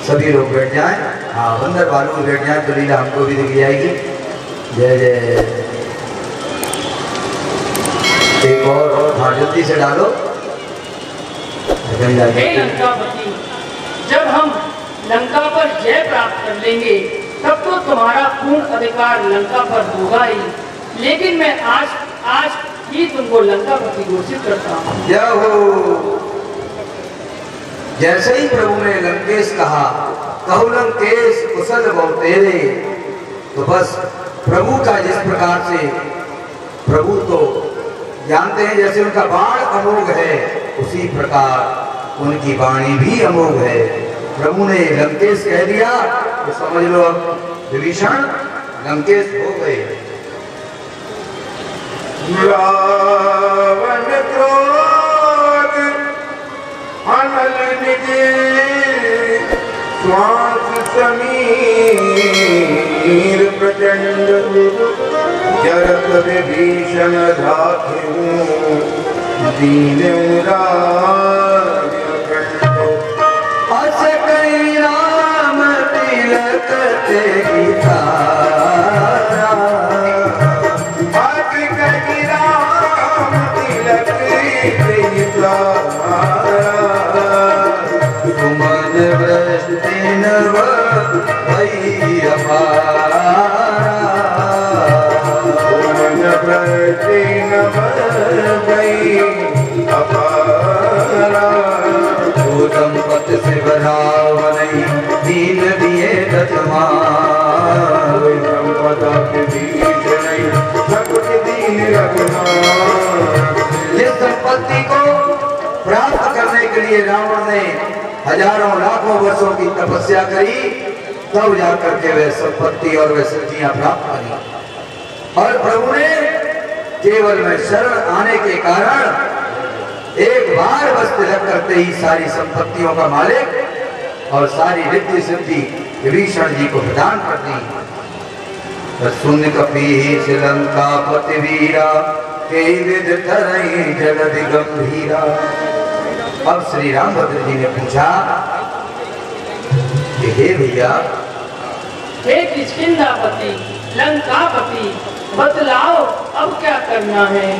सभी लोग बैठ जाएं। हाँ, अंदर वालों को बैठ जाएं तो लीला हमको भी दिख जाएगी। जय जय। एक और हाँ, जल्दी से डालो। हे लंकापति, जब हम लंका पर जय प्राप्त कर लेंगे तब तो तुम्हारा पूर्ण अधिकार लंका पर होगा ही, लेकिन मैं आज ही तुमको लंकापति घोषित करता हूँ। जय हो। जैसे ही प्रभु ने लंकेश कहा, कहु लंकेश कुशल बहु तेरे, तो बस प्रभु का जिस प्रकार से, प्रभु तो जानते हैं जैसे उनका बाण अमोघ है, उसी प्रकार उनकी वाणी भी अमोघ है। प्रभु ने लंकेश कह दिया तो समझ लो अब विभीषण लंकेश हो गए। रावण क्रोध अनल निजे श्वास समीर प्रचंड जरत विभीषण धातु दीन राज अखंड। अस कई राम तिलक तेरी तारा, अस कई राम तिलक तेरी तारा, तुमन वृष्टि नव भई अपारा, तुमन वृष्टि नव भई अपारा। संपत से बरावनै दीन दिए दशमान, संपदा के बीच नहीं सकुच दीन रघुनाथ। जिस संपत्ति को प्राप्त करने के लिए रावण ने हजारों लाखों वर्षों की तपस्या करी, तब जाकर के वह संपत्ति और वह सिद्धियां प्राप्त करी। और प्रभु ने केवल में शरण आने के कारण एक बार बस तिलक करते ही सारी संपत्तियों का मालिक और सारी रिद्धि सिद्धि विभीषण जी को प्रदान कर दी। शून्य कपी श्रीलंका पति वीरा के विद धरई जगति गंभीरा। अब श्री रामभद्र जी ने पूछा कि हे भैया, हे किष्किंधापति, लंकापति, बतलाओ अब क्या करना है?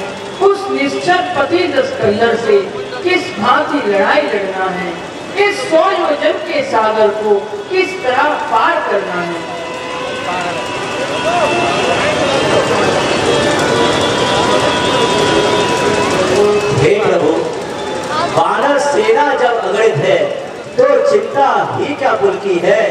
उस निश्चर पति दशकंदर से किस भांति लड़ाई लड़ना है? इस 100 योजन के सागर को किस तरह पार करना है? हे प्रभु, वानर सेना जब अगणित है तो चिंता ही क्या पुल की है।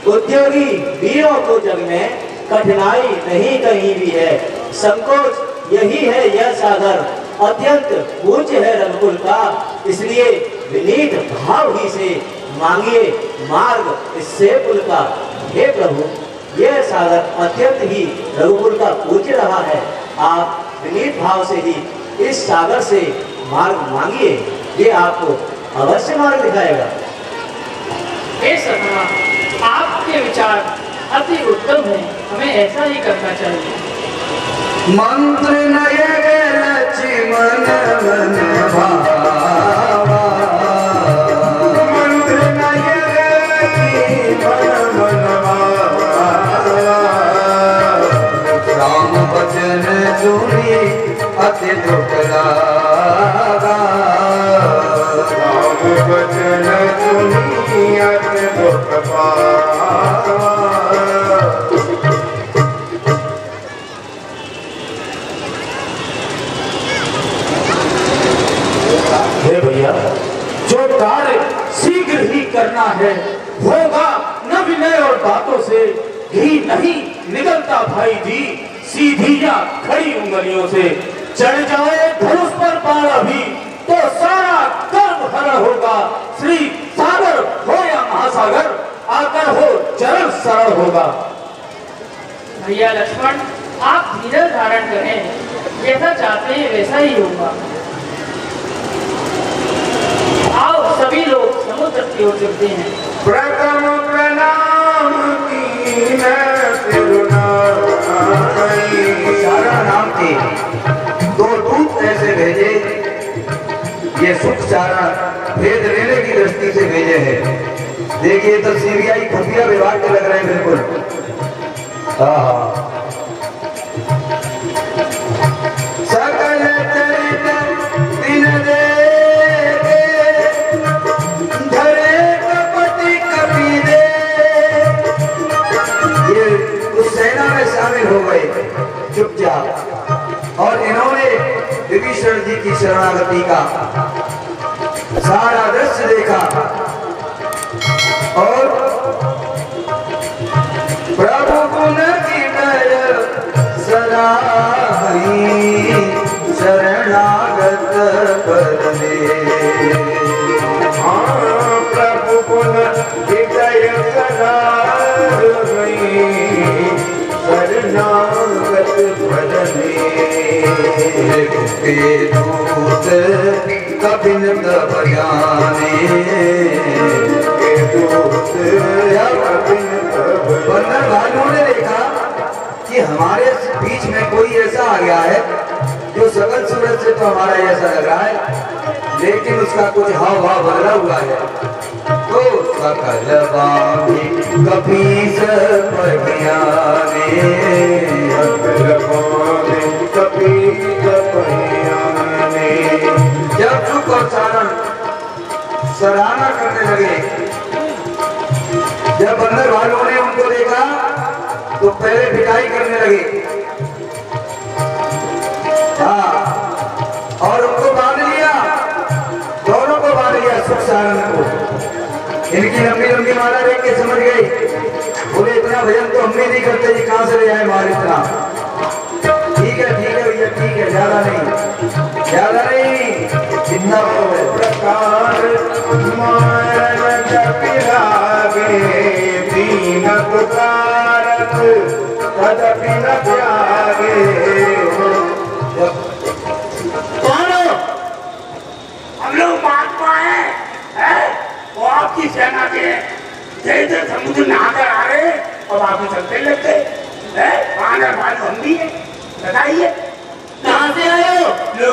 उद्योगी वीरों को जग में कठिनाई नहीं कहीं भी है। संकोच यही है यह सागर, अत्यंत ऊंच है रघुकुल का, इसलिए विनीत भाव ही से मांगिए मार्ग इससे पुल का। हे प्रभु, यह सागर अत्यंत ही रघुकुल का ऊंच रहा है, आप विनीत भाव से ही इस सागर से मार्ग मांगिए, ये आपको अवश्य मार्ग दिखाएगा। हे सतना, आपके विचार अति उत्तम है, हमें ऐसा ही करना चाहिए। मंत्र नयन लक्ष्मण मन भावा, मंत्र नयन लक्ष्मण मन भावा, राम वचन सुनी अति दुख लागा, राम वचन सुनी अति दुख पावा। हे भैया, जो कार्य शीघ्र ही करना है होगा न विनय और बातों से, घी नहीं निकलता भाई जी सीधी या खड़ी उंगलियों से। चढ़ जाए धनुष पर बाण अभी तो सारा कर्म हरण होगा। श्री सागर हो या महासागर, आकर हो चरण सरल होगा। भैया लक्ष्मण, आप धीरज धारण करें, जैसा चाहते हैं वैसा ही होगा। आओ सभी लोग समुद्र की ओर चलते हैं। प्रथम प्रणाम कीन तिरुनाई। चारण नाम के दो दूत ऐसे भेजे, ये सुख चारण भेद लेने की दृष्टि से भेजे हैं। देखिए तो सीबीआई खुफिया विभाग के लग रहे हैं बिल्कुल। सकल चरित दिन देखे, धरे कपटी कपि दे। ये उस सेना में शामिल हो गए चुपचाप, और इन्होंने विभीषण जी की शरणागति का सारा दृश्य देखा और प्रभु गुण की दया सराही, शरणागत करने। प्रभु गुण हृदय सराही, शरणागत भजने। के दूत कबिन बयाने, बंदर भाइयों ने देखा कि हमारे बीच में कोई ऐसा आ गया है जो सकल सूरज से तो हमारा ऐसा लग रहा है, लेकिन उसका कुछ हाव भाव बदला हुआ है। तो सकल बामी कपीस पहियाने, जब सुख और चारण सराहना करने लगे, जब बंदर वालों ने उनको देखा तो पहले पिटाई करने लगे, हाँ, और उनको बांध लिया, दोनों को बांध लिया, सुख चारण को। इनकी लंबी लंबी माला देख के समझ गई, बोले इतना भजन तो हम भी नहीं करते, ये कहां से ले आए माल इतना। ठीक है भैया, ठीक है, ज्यादा नहीं, जितना प्रकार मारन जपिरागे, दीन पुकारत तदपि न त्यागे। कौन हो? हम लोग महात्मा हैं, वो आपकी सेना के जैसे समुद्र नहाकर आ रहे और आपको चलते लगते हैं, हम भी है, बताइए कहाँ से आए हो? लो,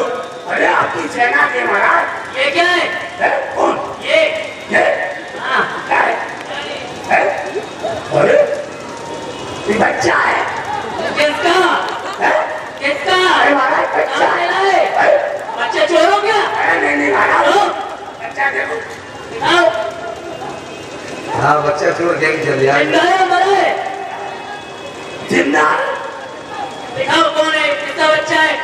अरे आपकी सेना के महाराज। ये क्या है? कौन? ये हाँ, क्या है? अरे ये बच्चा है। किसका? किसका? अरे महाराज बच्चा कहाँ से लाए? बच्चा चोरों क्या? अरे नहीं महाराज, बच्चा देखो। दिखाओ। हाँ, बच्चा चोर गैंग चल रहा जिंदा है। है मरा है? जिंदा। दिखाओ कौन है, किसका बच्चा है?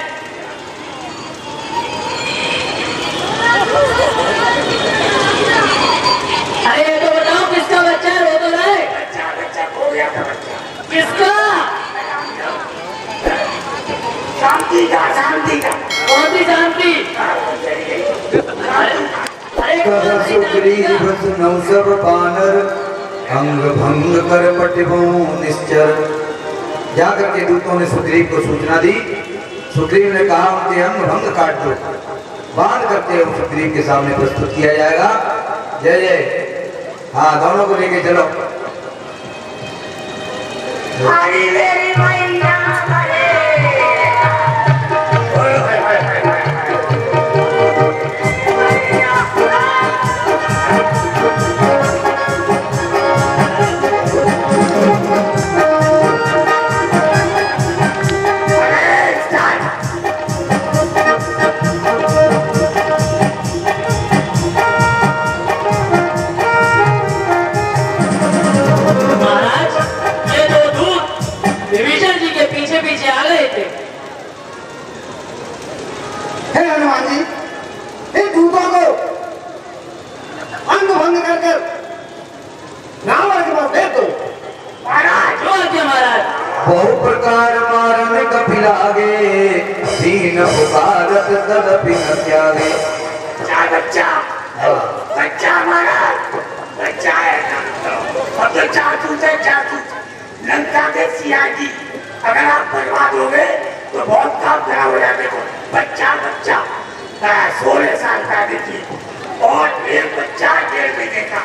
अरे ये तो बताओ किसका बच्चा है, रो तो रहा है। बच्चा खो गया था बच्चा। किसका? शांति का। कौन सी शांति? अरे कौन सी शांति? नौ सब बानर अंग भंग कर पटिबो निश्चर। जाकर के दूतों ने सुग्रीव को सूचना दी। सुग्रीव ने कहा उनके अंग भंग काट दो, बांध करके उस सुग्रीव के सामने प्रस्तुत किया जाएगा। जय जय। हाँ, दोनों को लेके चलो। हरी मेरी मैया हरे। बहु प्रकार मारन कपिलागे, दीन पुकारत तदपि न त्यागे। बच्चा हमारा बच्चा है ना, अब तो जादू से लंका के सियाजी अगर आप बर्बाद हो गए तो बहुत काम खराब हो जाए। देखो बच्चा 16 साल का देखिए और एक बच्चा 1.5 महीने का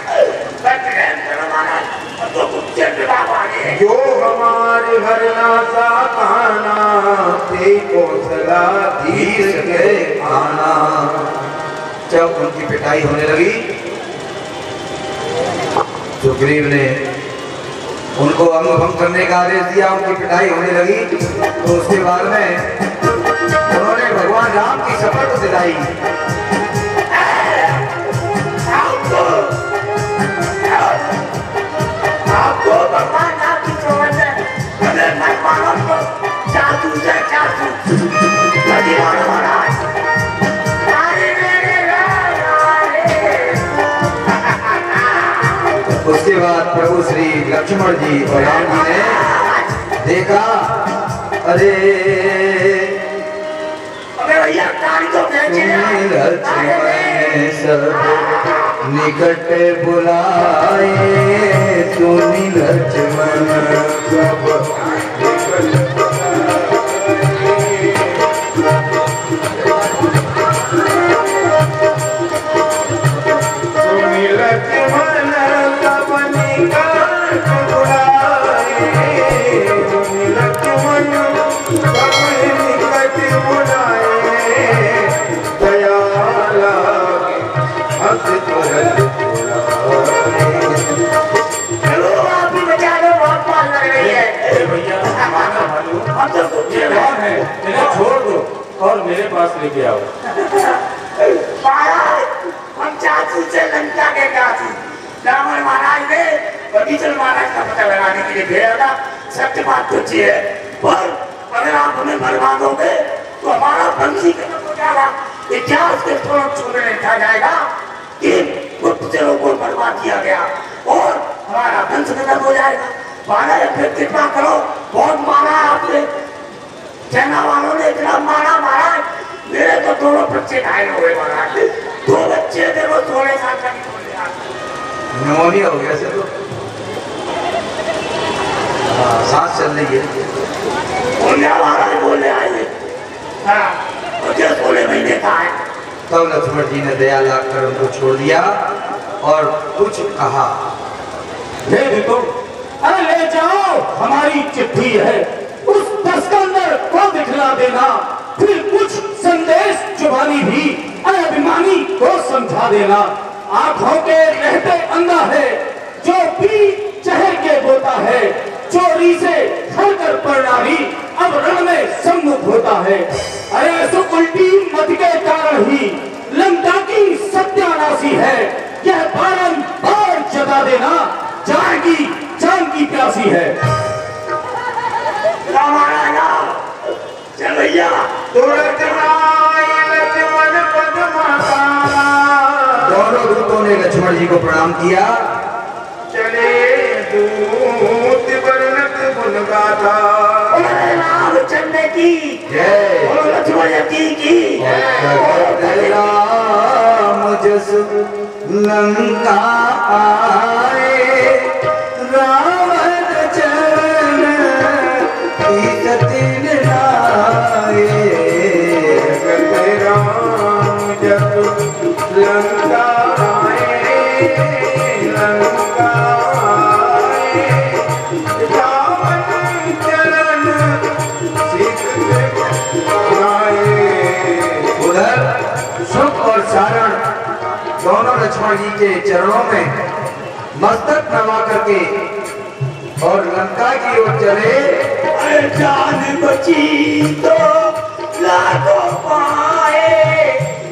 तो कुछ जवाब आ गए। जो हमारे घर नासा खाना ते को सला धीर के खाना। जब उनकी पिटाई होने लगी, सुग्रीव ने उनको अंग भंग करने का आदेश दिया। उनकी पिटाई होने लगी तो उसके बाद में उन्होंने भगवान राम की शपथ दिलाई। आपको भगवान राम की शपथ है, अगर मैं मानो तो जादू से जादू महाराज। उसके बाद प्रभु श्री लक्ष्मण जी और राम जी ने देखा, अरे भैया तुम्हें लक्ष्मण सब निकट बुलाए, तुम्हें लक्ष्मण सब छोड़ दो और मेरे पास लेके आओ। हम चाचू से लंका के काफी रावण महाराज ने बगीचल महाराज का पता लगाने के लिए भेजा था। सत्य बात तो है, पर अगर आप हमें बर्बाद हो गए तो हमारा वंशी खत्म हो जाएगा। इतिहास के छोड़ने लिखा जाएगा कि गुप्तचरों को बर्बाद किया गया और हमारा वंश खत्म हो जाएगा। महाराज फिर कृपा करो, बहुत मारा आपने, सेना वालों ने इतना मारा महाराज, मेरे तो दोनों बच्चे घायल हो गए महाराज। 2 बच्चे थे वो 16 साल का निमोनिया हो गया से तो सांस चल रही है। महाराज बोले आए मुझे 16 महीने का है। तब लक्ष्मण जी ने दया लाकर उनको छोड़ दिया और कुछ कहा, ले भी तुम, अरे ले जाओ, हमारी चिट्ठी है, उस तस्कंदर को दिखला देना, फिर कुछ संदेश जुबानी भी अभिमानी को समझा देना। आंखों के रहते अंधा है, जो पी चहर के बोता है, चोरी से हरकर प्रणाली अब रण में सम्मुख होता है। अरे सो उल्टी मत के कारण ही लंका की सत्यानाशी है, यह बारंबार जता देना, जाएगी जान की प्यासी है। भैया दोनों दूतों ने लक्ष्मण जी को प्रणाम किया। चले दूत वर्णत गुण गाथा, रामचंद्र की जय, लक्ष्मण जी की राम जस लंका आए, रावण चरण तीसतिन लाए, राम जस लंका आए, लंका आए, रावण चरण उधर सुख और सारण दोनों लक्ष्मण जी के चरणों में मस्तक नवा करके और लंका की ओर चले। जान बची तो लाखों पाए,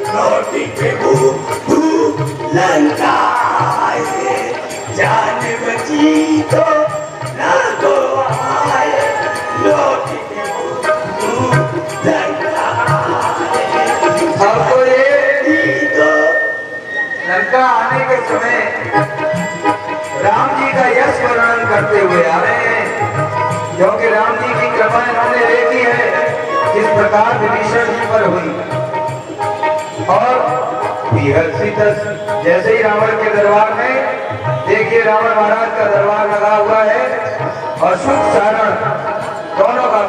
रोटी पे लंका आए, जान बची तो लाखों आए, रोटी पे लंका आए। आपको ये तो लंका आने के समय राम जी का यश वर्णन करते हुए आ रहे हैं, क्योंकि राम जी की कृपा इन्होंने देखी है किस प्रकार विभीषण जी पर हुई। और जैसे ही रावण के दरबार में देखिए, रावण महाराज का दरबार लगा हुआ है और सुख सारण दोनों का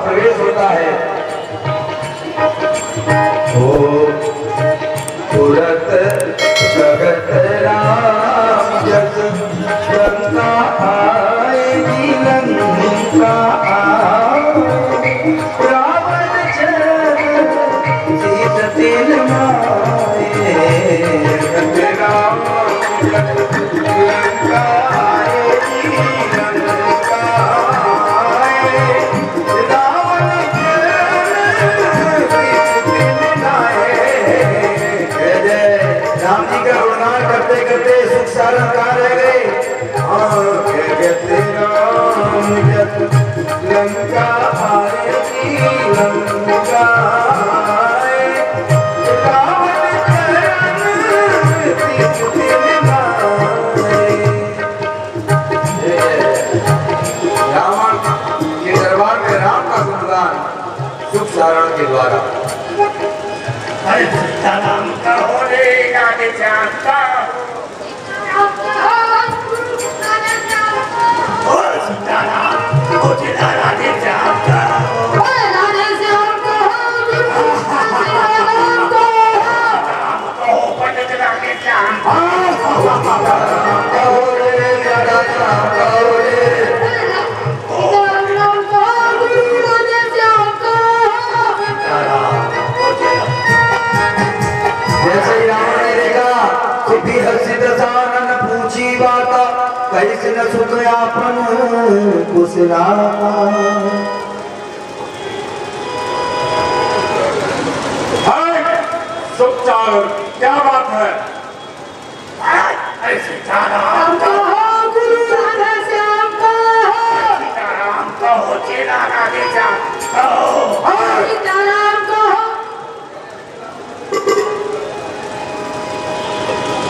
सारण कहाँ रह गए? लंका आएगी लंका रावण के दरबार में राम का गुणगान सुख सारण के द्वारा। अरे सीताराम का हो रे राधे श्याम का ओ सीताराम ओ जिला राधे श्याम का पंडित राधे श्याम जैसे ही रावण ने देखा सिद्धि हर्षित सानन पूछी बाता कैसे न सुख आपन कुशलाता। सुखचार क्या बात है? अरे सीताराम का सीताराम का हो जिला राधे श्याम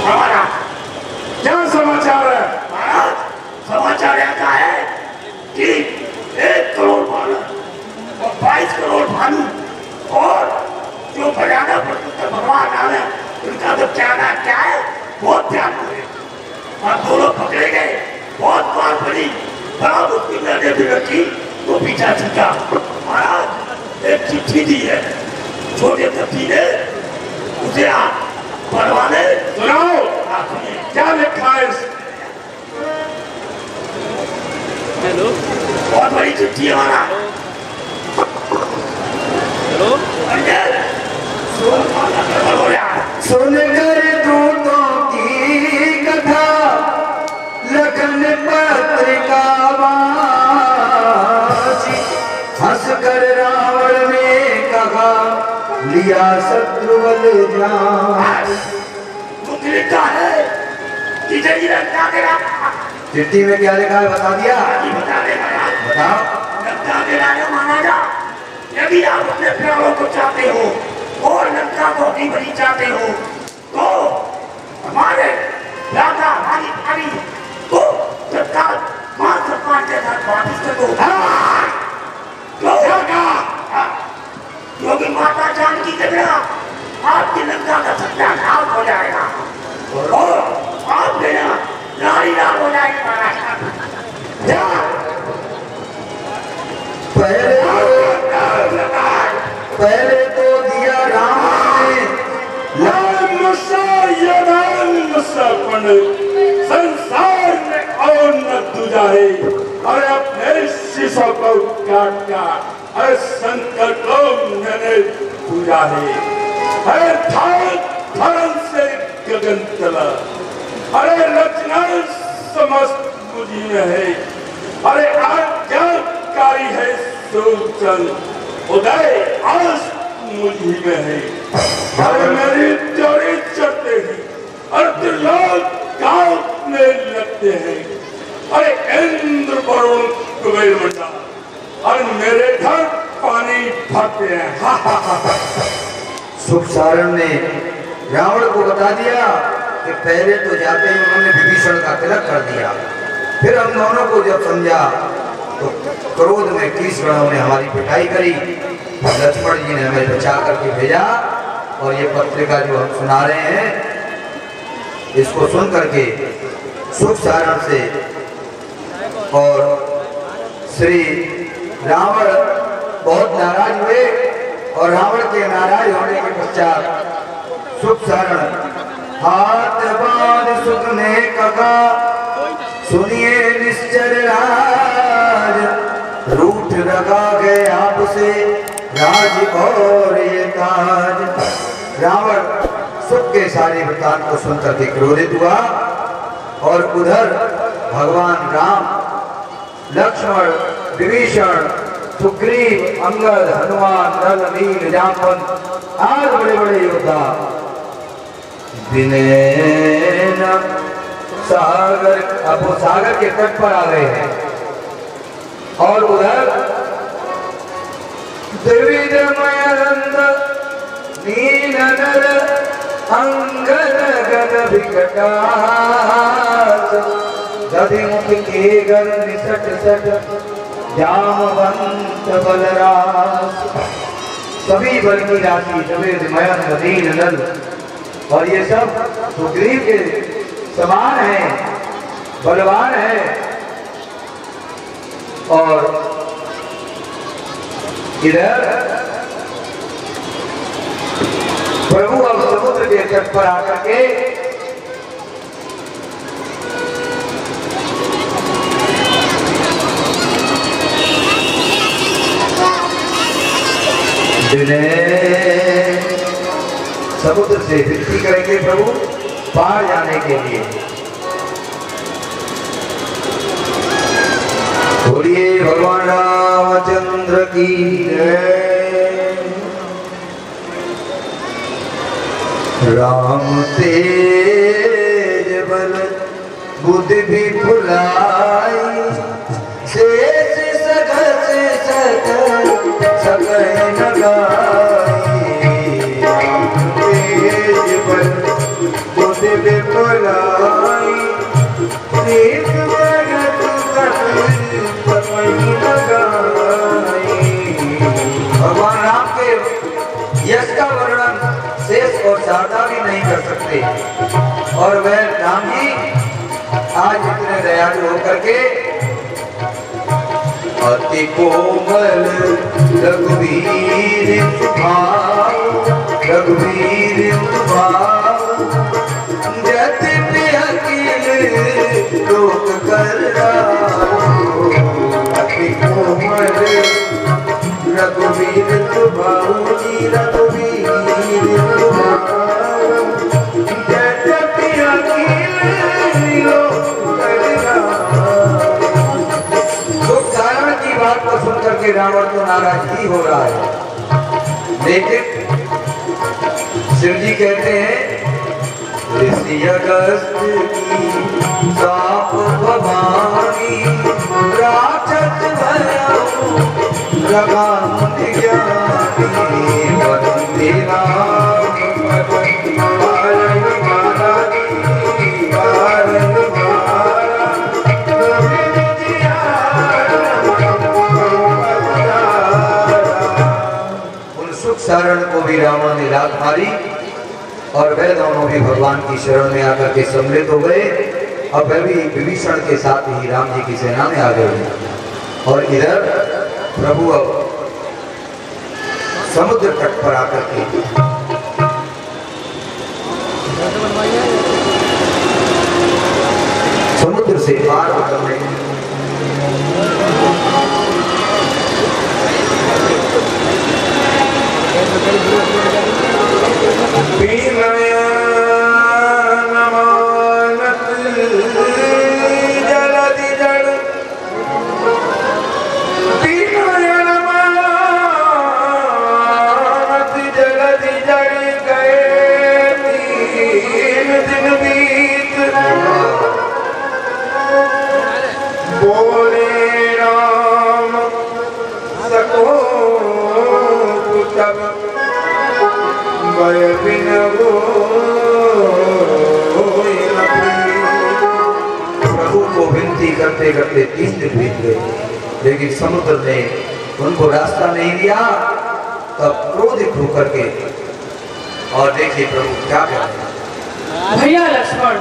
हमारा क्या समाचार है? महाराज समाचार ऐसा है कि 1 करोड़ बालक और 22 करोड़ भानु और जो बजाना पड़ता भगवान आना उनका तो क्या ना क्या है बहुत ध्यान हुए और दोनों पकड़े गए। बहुत बार पड़ी बड़ा मुश्किल मैंने भी रखी वो पीछा छूटा। महाराज एक चिट्ठी दी है छोटे पति ने उसे आप पढ़वाने सुनाओ क्या लिखा है? बहुत बड़ी चिट्ठी है हमारा। हेलो सुनकर दूतों की कथा लखन पत्रिका वाची हंसकर रावण ने कहा लिया शत्रुबल जान। लिखा है कि जय लंका के राजा चिट्ठी में क्या लिखा है बता दिया? बता दे महाराज। बताओ। लंका के राजा महाराजा यदि आप अपने प्राणों को चाहते हो और लंका को अपनी बड़ी चाहते हो तो हमारे राजा हमारी भारी को तत्काल मान सम्मान के साथ वापिस कर दो। योगी माता जानकी के बिना आपकी लंका का सत्यानाश हो जाएगा और आप बिना नारी नाम हो जाएगी महाराज। पहले तो दिया राम ने संसार में और न तुझाए अरे अपने शीशों को काट काट अरे शंकर को मैंने पूजा है अरे धर्म से गगन चला अरे रचना समस्त मुझी में है अरे आज्ञाकारी है सोचन उदय आज मुझी में है अरे मेरी जोड़ी चढ़ते हैं और त्रिलोक कांपने लगते हैं अरे इंद्र वरुण कुबेर मंडा और मेरे घर पानी भरते हैं। हा हा हा। सुख सारण ने रावण को बता दिया कि पहले तो जाते ही उन्होंने विभीषण का तिलक कर दिया, फिर हम दोनों को जब समझा तो क्रोध में कीचकणों ने हमारी पिटाई करी। लक्ष्मण जी ने हमें बचा करके भेजा और ये पत्रिका जो हम सुना रहे हैं इसको सुन करके सुख सारण से और श्री रावण बहुत नाराज हुए और रावण के नाराज होने के पश्चात सुख सारण हाथ बांध सुख ने कहा सुनिए निश्चर राज रूठ लगा गए आपसे राज और ये ताज। रावण सुख के सारे वृत्तांत को सुनकर के क्रोधित हुआ और उधर भगवान राम लक्ष्मण विभीषण सुग्रीव अंगद हनुमान नल नील जामवंत आज बड़े बड़े योद्धा विनय सागर, अब वो सागर के तट पर आ गए हैं और उधर द्विविधमयरंद नीलनर अंगन गन विकटास दधिमुख के गर निसट सट जामवंत बलरास। सभी बल की राशि द्विविधमयन नीलनर और ये सब सुग्रीव के समान है, बलवान है। और इधर प्रभु अब समुद्र के तट पर आकर के समुद्र से विनती करेंगे प्रभु पार जाने के लिए। बोलिए भगवान रामचंद्र की जय। राम तेज बल बुद्धि भी भुलाई शेष सगस सकल लगाई। राम तेज बल बुद्धि भी भुलाई शेष भगवान राम के यश का वर्णन शेष और शारदा भी नहीं कर सकते। और वह राम जी आज इतने दयालु होकर के अति कोमल रघुवीर भाव रघुवीर भाव जति अखिल लोक कर अति कोमल रघुवीर भाऊजी रघुवीर जति अखिल लोक कर। दुख धारण की बात को सुनकर के रावण तो नाराज ही हो रहा है, लेकिन शिव जी कहते हैं ऋषि अगस्त की साप भवानी राक्षस भयऊ लगाम ज्ञानी वंदे राम पालन महारानी पालन उन सुख सारण को भी रावण ने लात मारी और वह दोनों भी भगवान की शरण में आकर के सम्मिलित हो गए। अब वह भी विभीषण के साथ ही राम जी की सेना में आ गए। और इधर प्रभु अब समुद्र तट पर आकर के समुद्र से पार होकर जलधि जड़ जलधि जड़ गए 3 दिन बीत बोले राम सको तब बिन प्रभु को विनती करते करते 3 दिन बीत गए, लेकिन समुद्र ने उनको रास्ता नहीं दिया। तब क्रोधित होकर के और देखिए प्रभु क्या कहते हैं। भैया लक्ष्मण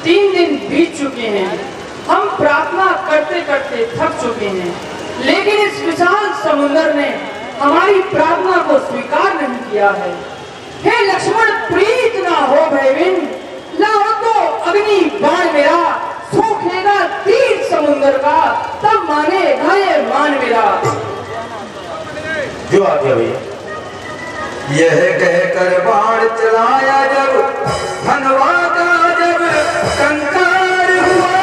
3 दिन बीत चुके हैं, हम प्रार्थना करते करते थक चुके हैं, लेकिन इस विशाल समुद्र ने हमारी प्रार्थना को स्वीकार नहीं किया है। हे लक्ष्मण प्रीत ना हो भयविन, लाओ तो अग्नि बाण मेरा सूखेगा तीर समुद्र का, तब माने ये मान मेरा। जो आ गया भैया। यह कहकर बाण चलाया जब धनवा का जब कंकार हुआ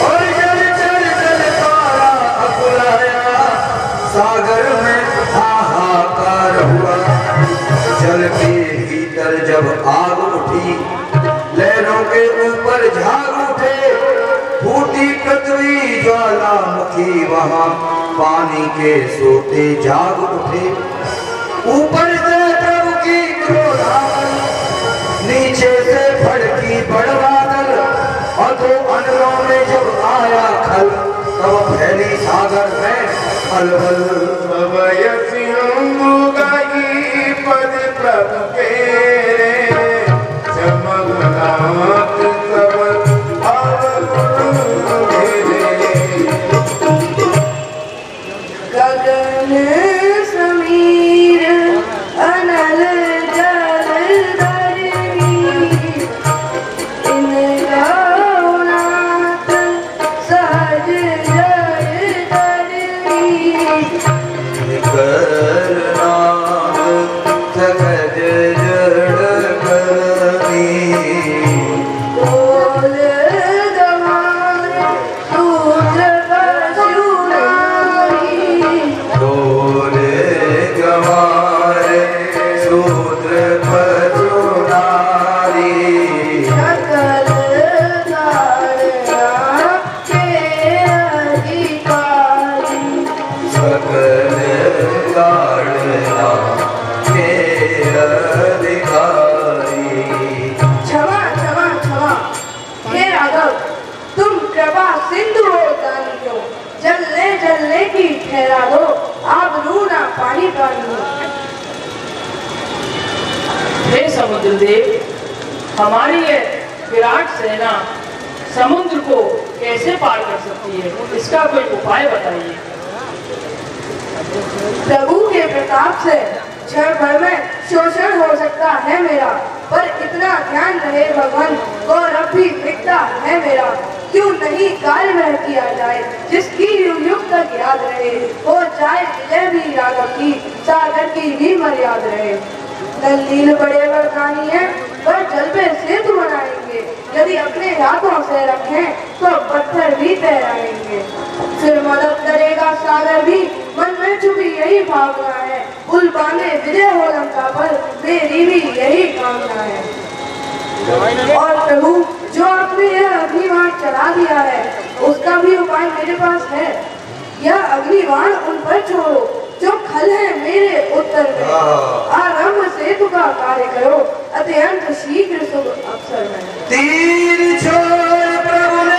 और जल जल जल तारा अकुलाया सागर में हाहाकार हुआ। जल के भीतर जब आग उठी लहरों के ऊपर पानी के सोते जाग उठे। ऊपर से प्रभु की क्रोधाग्नि, नीचे से भड़की बड़ बादल, और तो अनलों में जब आया खल, तब फैली सागर में खलबल। पद प्रभु के जगन्नाथ सब गगन समीर अनल जल धरणी, इन गौनाथ सहज जय धरणी। सहज जड़ करी, बोल गवार सूत्र पशुनारी, डोले गवार शूद्र पशुनारी। सकल धारणा के अधिकारी। सकल गाड़ना के अधिकारी। क्षमा क्षमा क्षमा, हे राघव, तुम कृपा सिंधु हो दानी हो, जलने की ठहरा दो, आप रू ना पानी पानी हो। हे समुद्र देव, हमारी ये विराट सेना समुद्र को कैसे पार कर सकती है, इसका कोई उपाय बताइए। प्रभु के प्रताप से क्षण भर में शोषण हो सकता है मेरा, पर इतना ध्यान रहे भगवान, गौरव भी मिटता है मेरा। क्यों नहीं कार्य वह किया जाए, जिसकी युग तक याद रहे, हो जाए विजय भी राघव की, सागर की भी मर्याद रहे। दलील बड़े वरदानी है, पर जल पे सेतु बनाएंगे, यदि अपने हाथों से रखें तो पत्थर भी तैराएंगे। फिर मदद करेगा सागर भी, मन में छुपी यही भावना है, पुल बांधे विजय हो लंका पर, मेरी भी यही कामना है। और प्रभु, जो आपने यह अग्निबाण चला दिया है, उसका भी उपाय मेरे पास है। यह अग्निबाण उन पर छोड़ो जो खल है मेरे उत्तर में, आरंभ सेतु का कार्य करो, अत्यंत शीघ्र शुभ अवसर में। तीर छोड़ प्रभु ने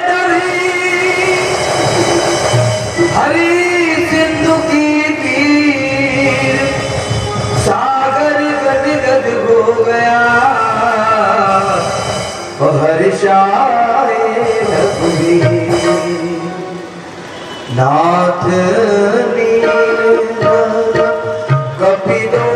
तभी, हरी सिंधु की तीर, सागर गदगद हो गया, हर्षाए रघुवीर। नाथ नील कपिलो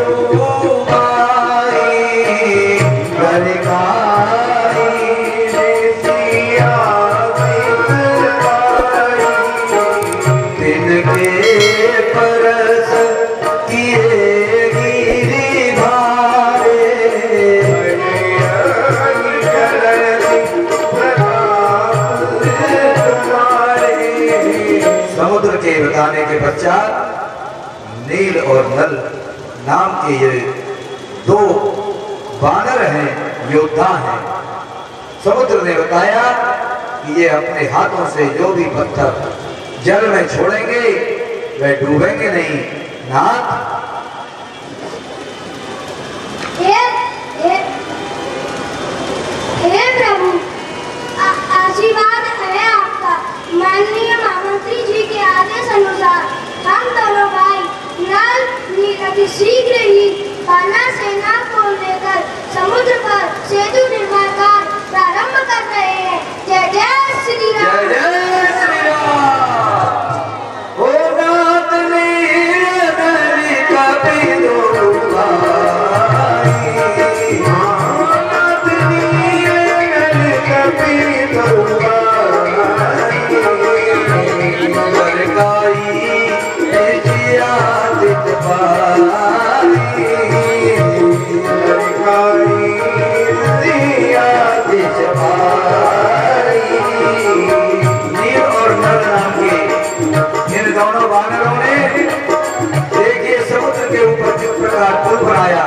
बताने के पश्चात नील और नल नाम के ये दो वानर हैं, योद्धा हैं। समुद्र ने बताया कि ये अपने हाथों से जो भी पत्थर जल में छोड़ेंगे वे डूबेंगे नहीं। नाथ हे प्रभु, आशीर्वाद है आपका। माननीय महामंत्री जी के आदेश अनुसार हम दोनों भाई नल नील अति शीघ्र ही वानर सेना को लेकर समुद्र पर सेतु निर्माण का प्रारंभ कर रहे हैं। जय जय श्री राम। जय जय श्री राम। ओ नाथ नील नल कपिलो पुल बनाया।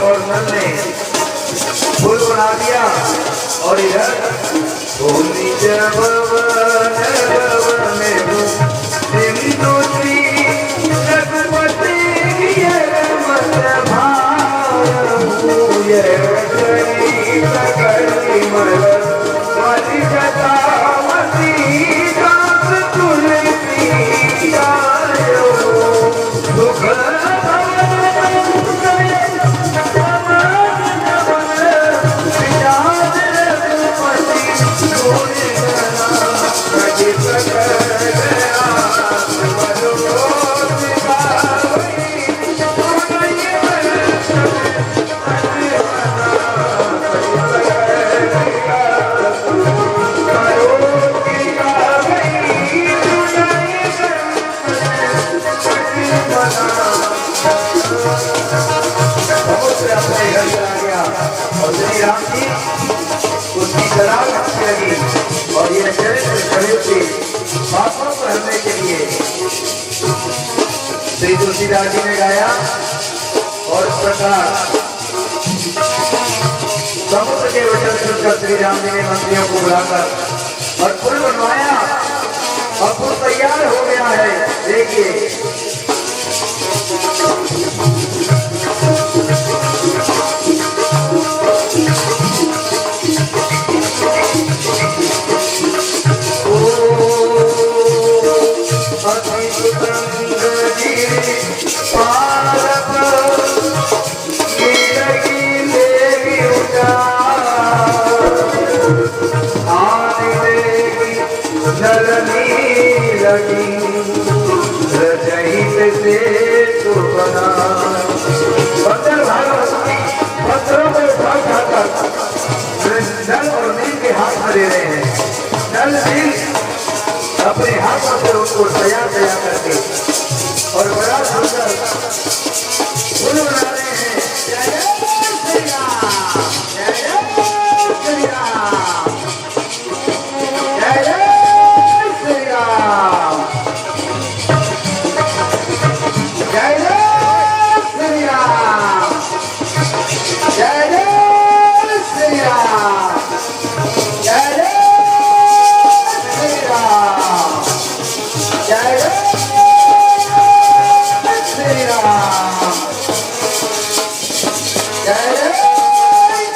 और नल ने पुल बना दिया और इधर और ये चरित्र शरीर के पापों को हरने के लिए श्री तुलसीदास जी ने गाया। और इस प्रकार समुद्र के वचन सुनकर श्री राम जी ने मंत्रियों को बुलाकर और पुल बनवाया और पुल तैयार हो गया है। देखिए नल और नील के हाथ में दे रहे हैं। नल नील अपने हाथों से उनको तैयार करके और बड़ा सुंदर फूल बना रहे हैं। जय जय श्री राम, जय जय श्री राम, जय जय श्री राम, जय जय श्री राम, जय जय श्री राम, जय जय श्री राम, जय जय श्री राम, जय जय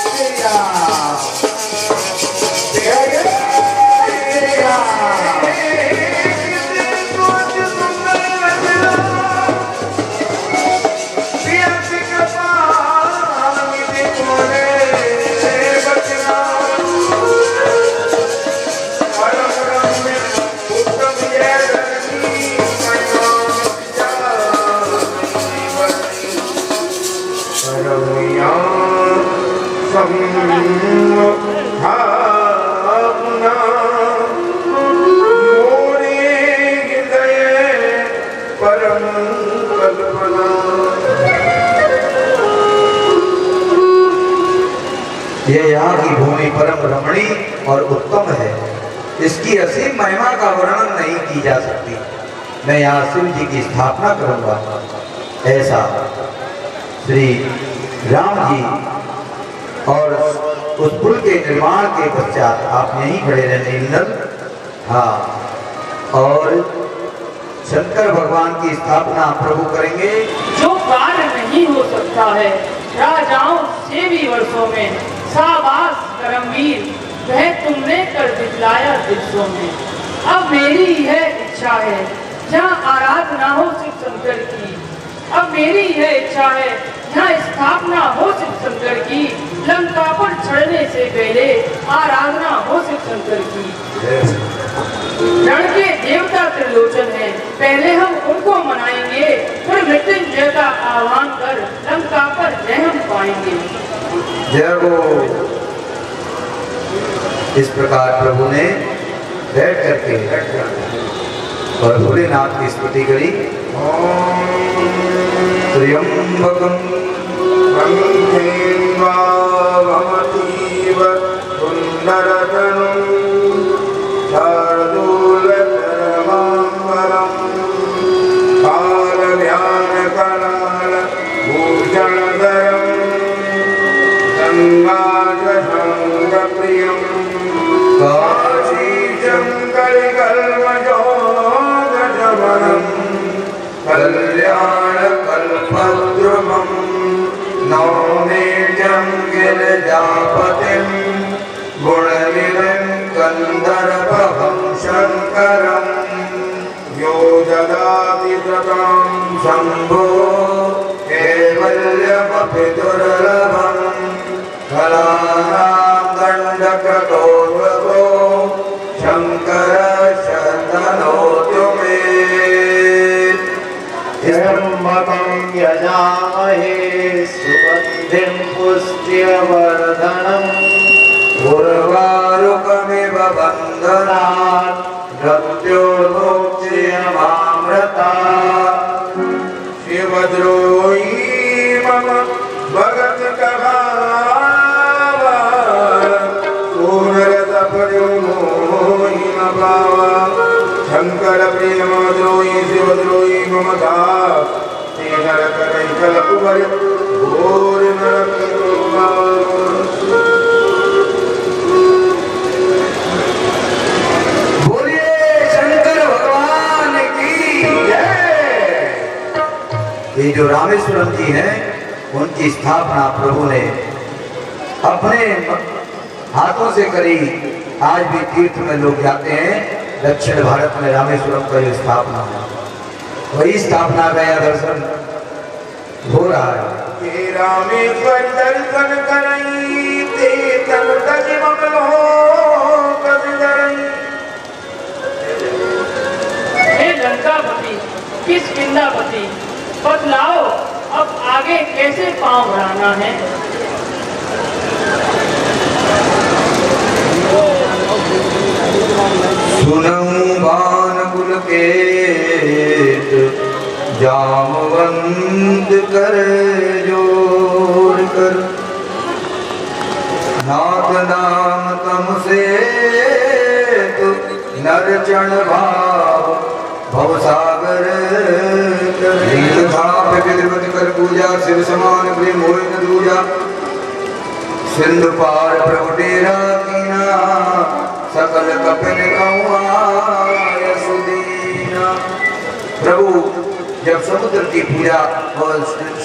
श्री राम, जय जय श्री राम। ये यहाँ की भूमि परम रमणी और उत्तम है। इसकी असीम महिमा का वर्णन नहीं की जा सकती। मैं यहाँ शिव जी की स्थापना करूँगा। ऐसा श्री राम जी और उस पुल के निर्माण के पश्चात आप यहीं खड़े रहने नीलनल। हाँ, और शंकर भगवान की स्थापना प्रभु करेंगे। जो कार्य नहीं हो सकता है राजाओं से भी वर्षों में, शाबाश करमवीर, वह तुमने कर दिखलाया दिवसों में। अब मेरी यह इच्छा है जहाँ आराधना हो शिव शंकर की, अब मेरी यह इच्छा है यहाँ स्थापना हो शिव शंकर की। लंका पर चढ़ने से पहले आराधना हो शिव शंकर की। रण के देवता त्रिलोचन है, पहले हम उनको मनाएंगे, फिर मृत्युंजय का आह्वान कर लंका पर जय हम पाएंगे। जय हो। इस प्रकार प्रभु ने बैठ करके और भोलेनाथ की स्तुति करी। त्र्यंबकं भवतीव सुंदरतनुं शार्दूलधर्माम्बरं कालव्यानकराल भूषणधरं नौमीड्यं गिरिजापतिं गुणनिधिं कन्दर्पं शङ्करं योजनाति ततं शम्भो कैवल्यमपि दुर्लभं कलानां दण्डकृतोद्भवो शङ्कर शतनोतु मे। त्र्यम्बकं यजामहे सुगन्धिं पुष्ट्यवर्धनम् उर्वारुकमिव बन्धनात् मृत्योर्मुक्तियमामृतात्। शिवद्रोही मम भगत कहावा पूर्णरसपरिमोहि न भावा। शंकर प्रेमद्रोही शिवद्रोही मम दास ते नरक कलकुवर घोर नरक ये जो रामेश्वरम जी हैं उनकी स्थापना प्रभु ने अपने हाथों से करी। आज भी तीर्थ में लोग जाते हैं, दक्षिण भारत में रामेश्वरम का जो स्थापना हुआ वही स्थापना का यहाँ दर्शन हो रहा है। रामेश्वर दर्शन करई ते तन तज मंगल हो कद जरई। हे लंकापति किष्किंधापति बतलाओ अब आगे कैसे पांव बढ़ाना है। सुनऊं भानुकुल केत जामवंत कर जोर कर। नाथ नाम तम से नर चरण भाव भवसागर कर पूजा शिव समान प्रेम होय न दूजा। सिंधु पार प्रभु डेरा कीना सकल कपिन कौआय सुदीना। प्रभु जब समुद्र की पूजा और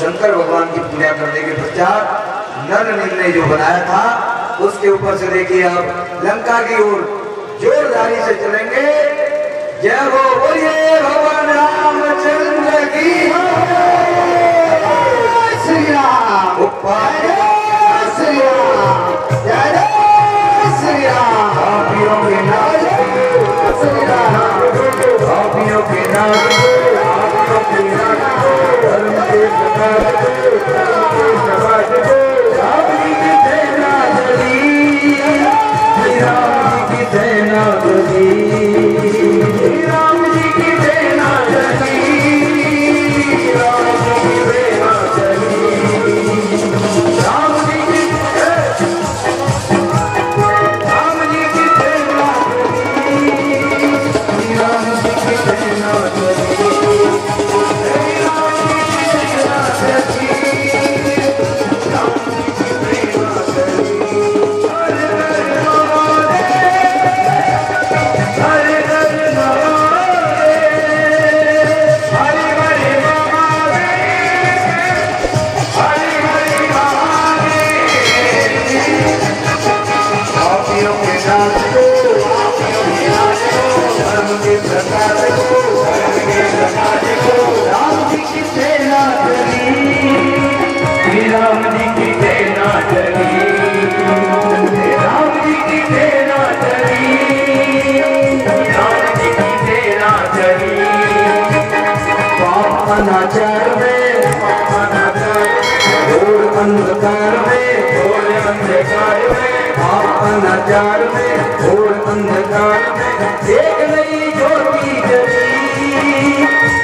शंकर भगवान की पूजा करने के पश्चात नर नील ने जो बनाया था उसके ऊपर से देखिए आप लंका की ओर जोरदारी से चलेंगे। जय हो बोलिए भगवान रामचंद्र की श्री राम श्री राम जय श्री राम। पापियों के नाथ श्री राम पापियों के नाथ धर्म के समाज राम जी की सेना चली राम जी की सेना चली राम जी की सेना चली राम जी की सेना चली राम जी की सेना चली राम जी की सेना अनाचार में घोर अंधकार में अनाचार में घोर अंधकार में एक नई ज्योति जली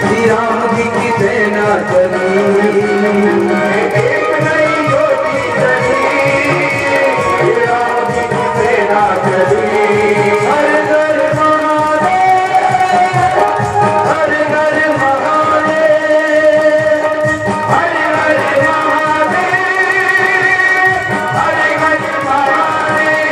श्री राम जी की सेना चली। एक नई ज्योति जली श्री राम जी की सेना चली। हर घर महादेव हर घर महादेव हर घर महादेव हर घर महादेव।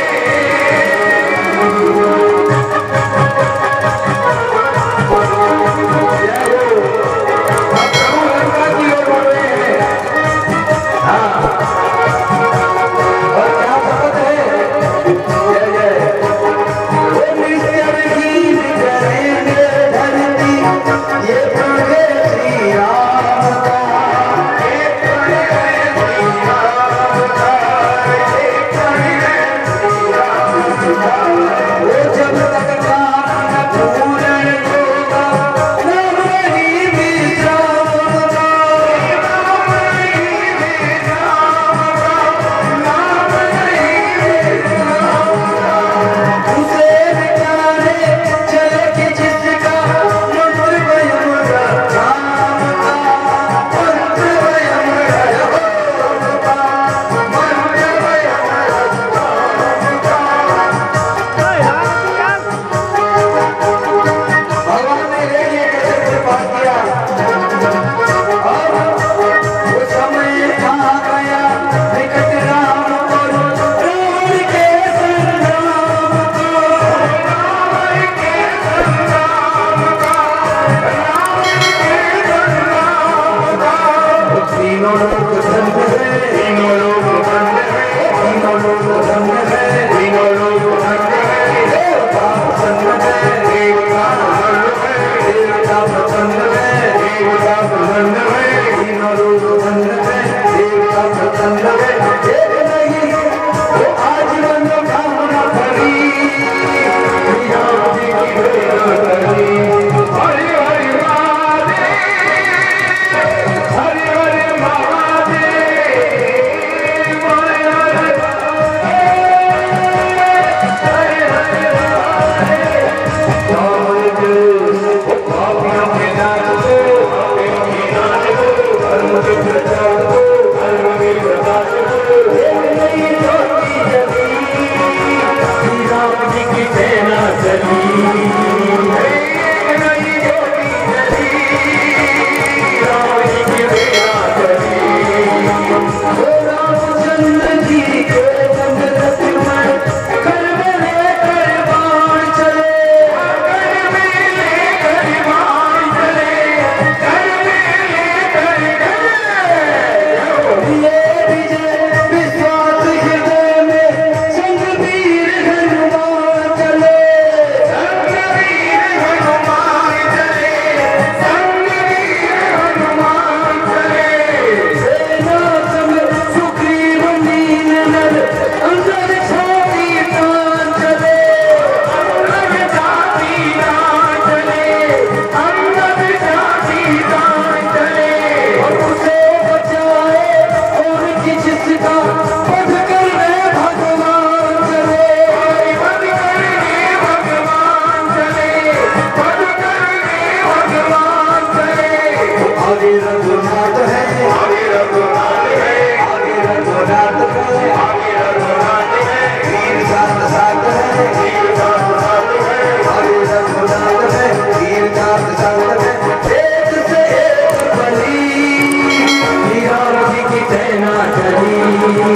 करी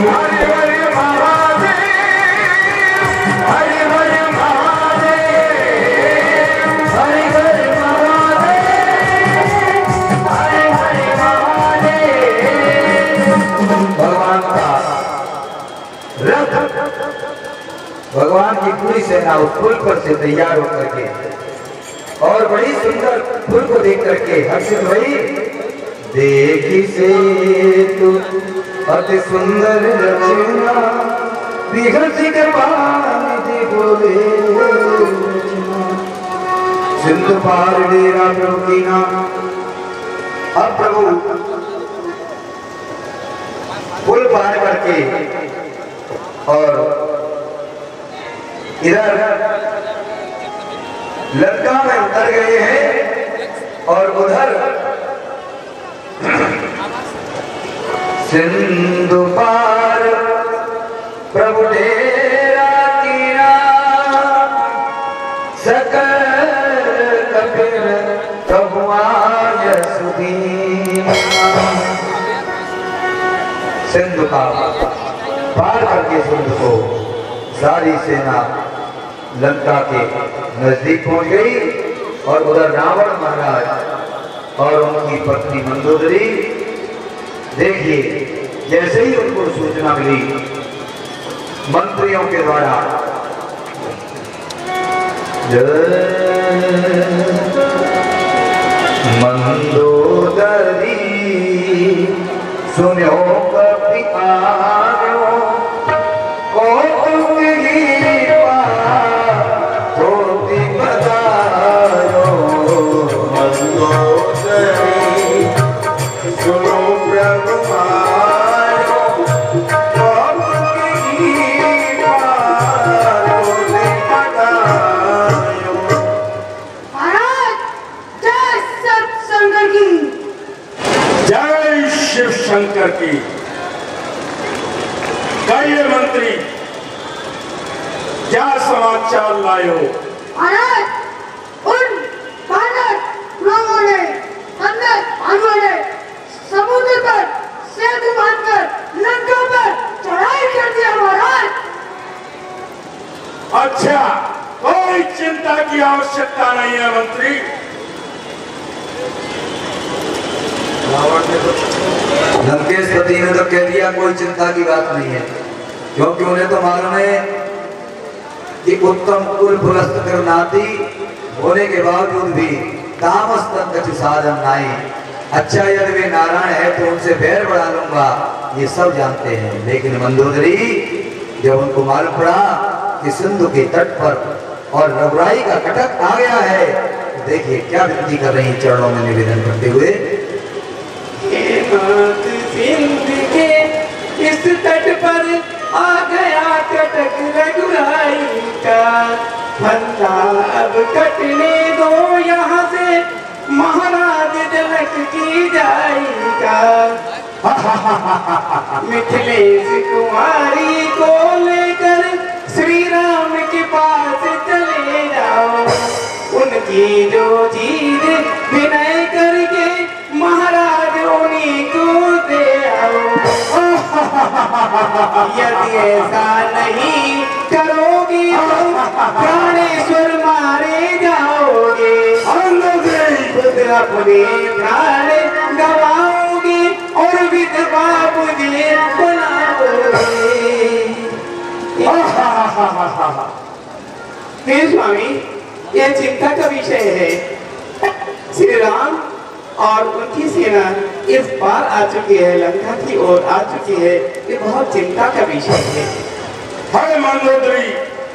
हरि हरि महादेव, हरि हरि महादेव, हरि हरि महादेव, हरि हरि महादेव। भगवान का रथ, भगवान की पूरी सेना उस पुल पर से तैयार होकर के और बड़ी सुंदर पुल को देख करके हर्षित हुई। देखी से तू अति सुंदर रचना विहस के पानी बोले सिंधु पार डेरा प्रभु की नाम। अब प्रभु पुल पार करके और इधर लंका में उतर गए हैं और उधर सिंधु पार प्रभु डेरा कीना सकल कपिल प्रभु आय सुदीना। सिंधु का पार करके सिंधु को सारी सेना लंका के नजदीक पहुंच गई और उधर रावण महाराज और उनकी पत्नी मंदोदरी, देखिए जैसे ही उनको सूचना मिली मंत्रियों के द्वारा, मंदोदरी सुनो कभी आयो शंकर की। कहिए मंत्री, क्या समाचार लाए हो? महाराज, उन भारत लोगों ने समुद्र पर सेतु बांधकर लंका पर चढ़ाई कर दिया महाराज। अच्छा, कोई चिंता की आवश्यकता नहीं है मंत्री। लंकेशपति ने तो कह दिया कोई चिंता की बात नहीं है, क्योंकि उन्हें तो मालूम है कि उत्तम कुल पुलस्त करनाती होने के बावजूद भी तामस तक कछु साधन नहीं। अच्छा यदि वे नारायण है तो उनसे बैर बढ़ा लूंगा, ये सब जानते हैं। लेकिन मंदोदरी जब उनको मालूम पड़ा कि सिंधु के तट पर और रघुराई का कटक आ गया है, देखिए क्या विनती कर रही चरणों में निवेदन करते हुए। सिंध के इस तट पर आ गया कटक रघुराई का, फंदा अब कटने दो यहाँ से महाराज जनक की जाएगा। मिथिलेश कुमारी को लेकर श्री राम के पास चले जाओ, उनकी जो चीज विनय करके महाराज उन्हीं को दे आओ। यदि ऐसा नहीं करोगे तो प्राणेश्वर मारे जाओगे, खुद अपने प्राण गवाओगे और विधवा मुझे बनाओगे। स्वामी, यह चिंता का विषय है। श्री राम और उनकी सेना इस पार आ चुकी है, लंका की ओर आ चुकी है। ये बहुत चिंता का विषय है। अरे मंदोदरी,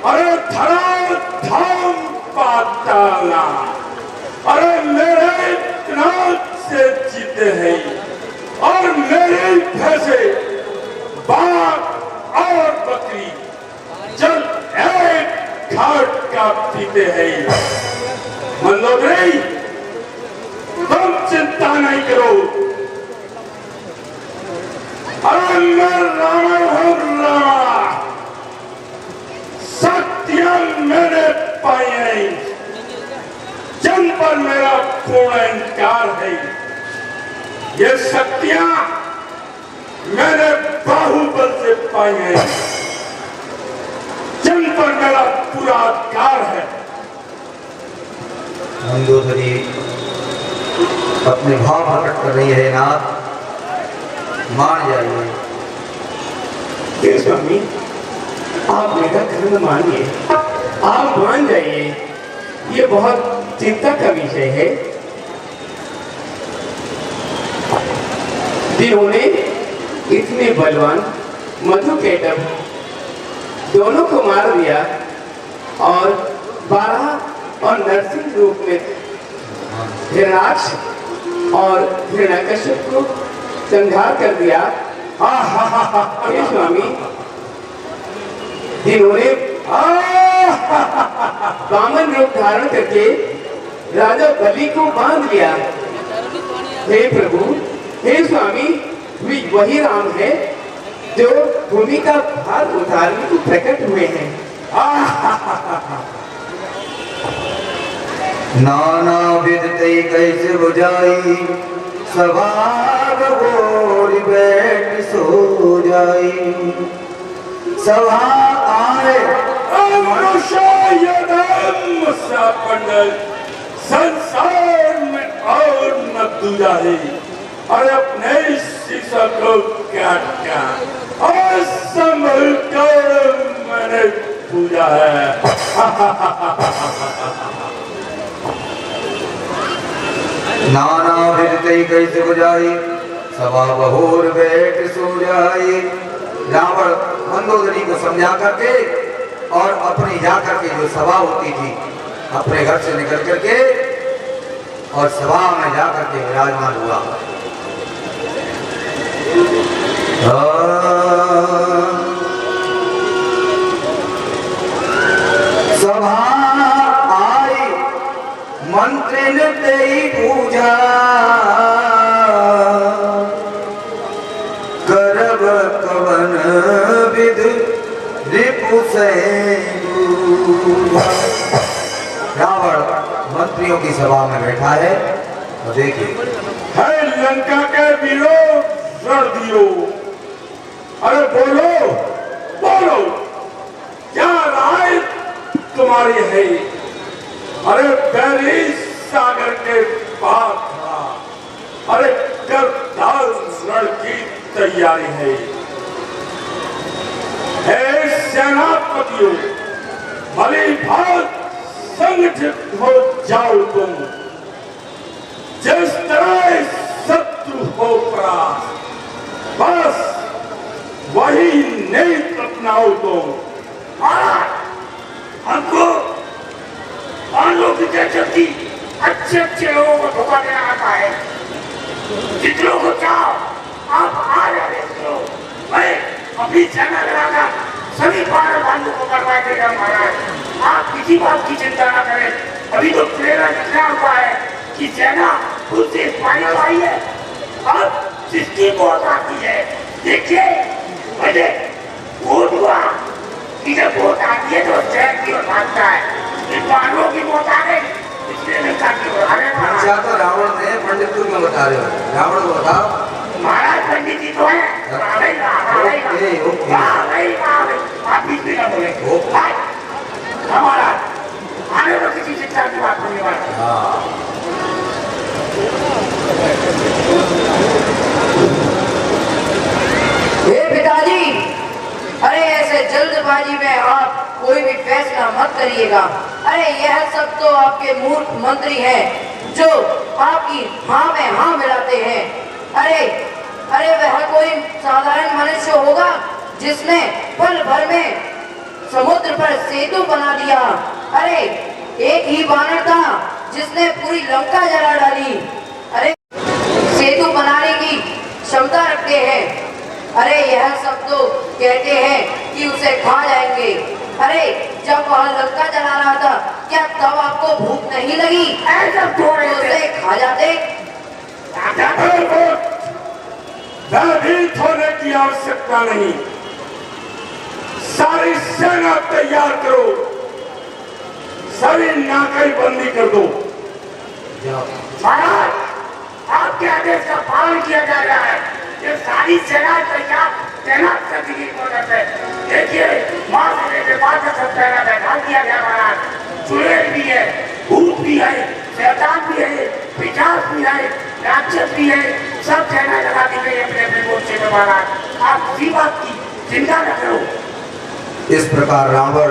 अरे धड़ाधम पाताला, अरे मेरे क्रोध से जीते हैं और मेरे भैंसे बाघ और बकरी जल एक घाट का पीते हैं। मंदोदरी, तुम चिंता नहीं करो। अरे मैं रावण हूँ, रावण। सत्यम मैंने पाई है, जिन पर मेरा पूर्ण इनकार है। ये शक्तियां मैंने पाई हैं। जंग पर मेरा पूरा अधिकार है। मंदोदरी अपने भाव प्रकट कर रही है नाथ, मान जाइए। हे स्वामी, आप मेरा धर्म मानिए, आप मान जाइए। ये बहुत चिंता का विषय है। जिन्होंने इतने बलवान मधुकेटव दोनों को मार दिया और 12 और नरसिंह रूप में हिरणाक्ष और हिरण्यकश्यप को संहार कर दिया। हे स्वामी, जिन्होंने वामन रूप धारण करके राजा बलि को बांध लिया। हे प्रभु, हे स्वामी, वही राम है जो भूमि का भार उतारने को प्रकट हुए हैं। नाना विदते कैसे बुझाई, स्वभाव गोर बैठ सो जाई। सभा आए संसार में और न दूजा है। और अपने शीशा को काटा और संभल कर मैंने पूजा है। नाना विदते कैसे बुझाई, सभा बहोर बैठ सो जाई। रावण मंदोदरी को समझा करके और अपनी जा करके जो सभा होती थी अपने घर से निकल करके और सभा में जा करके विराजमान हुआ। सभा आई मंत्री ने तेई पूजा, करब कवन विध रिपु से। रावण मंत्रियों की सभा में बैठा है और देखिए, है लंका के वीरों रण दियो। अरे बोलो बोलो, क्या राय तुम्हारी है? अरे बैरी सागर के पार था, अरे करताल रण की तैयारी है। हे सेनापतियों, भली भात संगठित हो जाओ तुम। जिस तरह शत्रु हो परास्त, बस वही नीति अपनाओ तुम। हमको पांडवों की जल्दी अच्छे लोगों को धोखा देना आता है। जितनों को चाहो आप आ जाए। मैं अपनी सेना लगाकर सभी पांडवों को करवा देगा महाराज। आप किसी बात की चिंता न करें। अभी तो प्रेरणा इतना हुआ है कि सेना खुद से पानी आई है। अब जिसकी मौत आती है, देखिए मुझे वोट हुआ कि जब वोट आती है तो चैन की ओर भागता है। इन पांडवों की मौत आ गई, इसलिए मैं ताकि अच्छा तो रावण ने पंडित को क्यों बता रहे हो? रावण को बताओ। महाराज पंडित जी तो है। आप बीच में ना बोले। हमारा आने में किसी शिक्षा की बात होने वाली। हे पिताजी, अरे ऐसे जल्दबाजी में आप कोई भी फैसला मत करिएगा। अरे यह सब तो आपके मूर्ख मंत्री हैं जो आपकी हाँ में हाँ मिलाते हैं। अरे वह कोई साधारण मनुष्य होगा जिसने पल भर में समुद्र पर सेतु बना दिया। अरे एक ही बानर था जिसने पूरी लंका जला डाली। अरे सेतु बनाने की क्षमता रखते हैं। अरे यह सब तो कहते हैं कि उसे खा जाएंगे। अरे जब वह लंका जला रहा था, क्या तब आपको भूख नहीं लगी? ऐसा थोड़े उसे खा जाते। भयभीत होने की आवश्यकता नहीं। सारी सेना तैयार करो, सभी नाकेबंदी कर दो। महाराज, आपके आदेश का पालन किया जा रहा है। ये सारी सेना तैनात करने की जरूरत है। देखिए माँ से लेकर पाँच तक पहला बैठा दिया गया महाराज। चुड़ैल भी है, भूत भी है, शैतान भी है, पिशाच भी है, राक्षस भी है, सब सेना लगा दी गई अपने अपने मोर्चे में महाराज। आप किसी बात की चिंता न करो। इस प्रकार रावण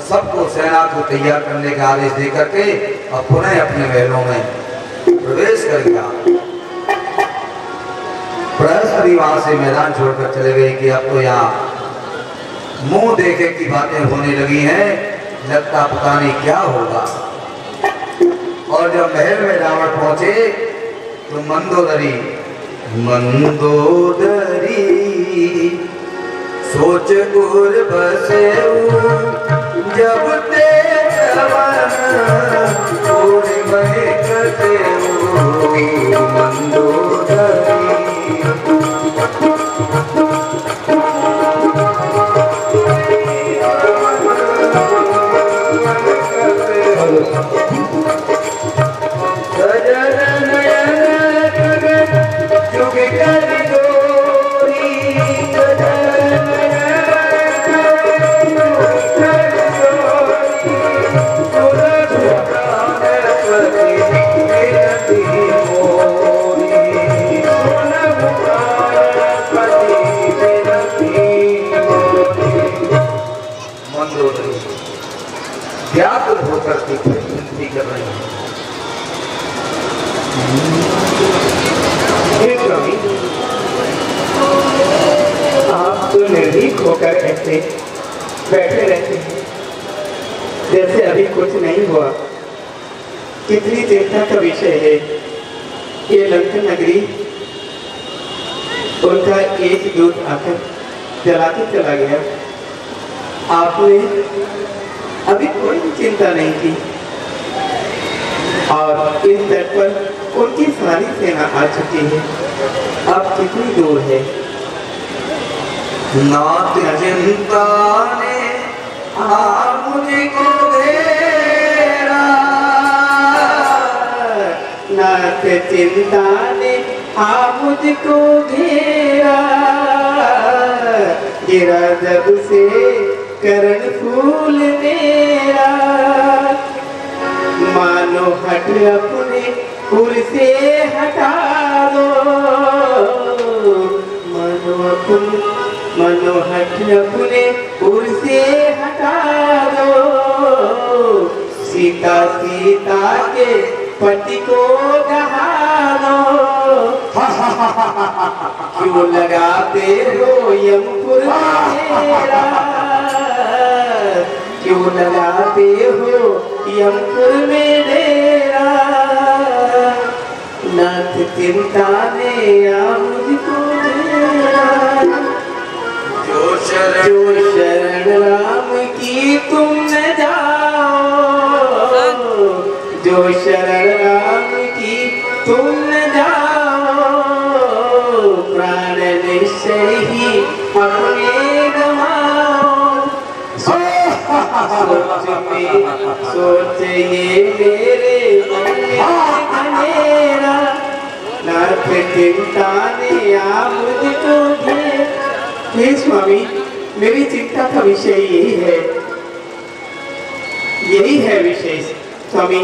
सबको सेना को तैयार करने का आदेश देकर के अब पुनः अपने महलों में प्रवेश कर गया। बृहस्पति वहां से मैदान छोड़कर चले गए कि अब तो यहाँ मुंह देखे की बातें होने लगी हैं, लगता पता नहीं क्या होगा। और जब महल में रावण पहुंचे तो मंदोदरी सोच गुर बसे जब ते व्याकुल होकर के विनती कर रहे हैं। आप तो निर्भीक होकर ऐसे बैठे रहते हैं जैसे अभी कुछ नहीं हुआ। कितनी चिंता का विषय है। ये लंका नगरी उनका एक दूत आकर जलाते चला गया। आपने अभी कोई चिंता नहीं की और इस तट पर उनकी सारी सेना आ चुकी है। अब कितनी दूर है? नाथ चिंता ने मुझको घेरा, नाथ चिंता ने मुझको घेरा, गिरा जब से करण फूल मेरा, मानो हट अपने उर से हटा दो, मनो हट अपने उर से हटा दो, सीता सीता के पति को गहा दो। क्यों लगाते हो यमपुर मेरा, क्यों लगाते हो यमपुर में डेरा, नाथ चिंता ने मुझको डेरा। जो शरण राम की तुम न जाओ, जो शरण राम की तुम न जाओ, प्राण निश्चय ही अपने गवाओ। सोच ये मेरे मन में घनेरा, नाथ चिंता ने मुझको घेरा। हे स्वामी, मेरी चिंता का विषय यही है विषय। स्वामी,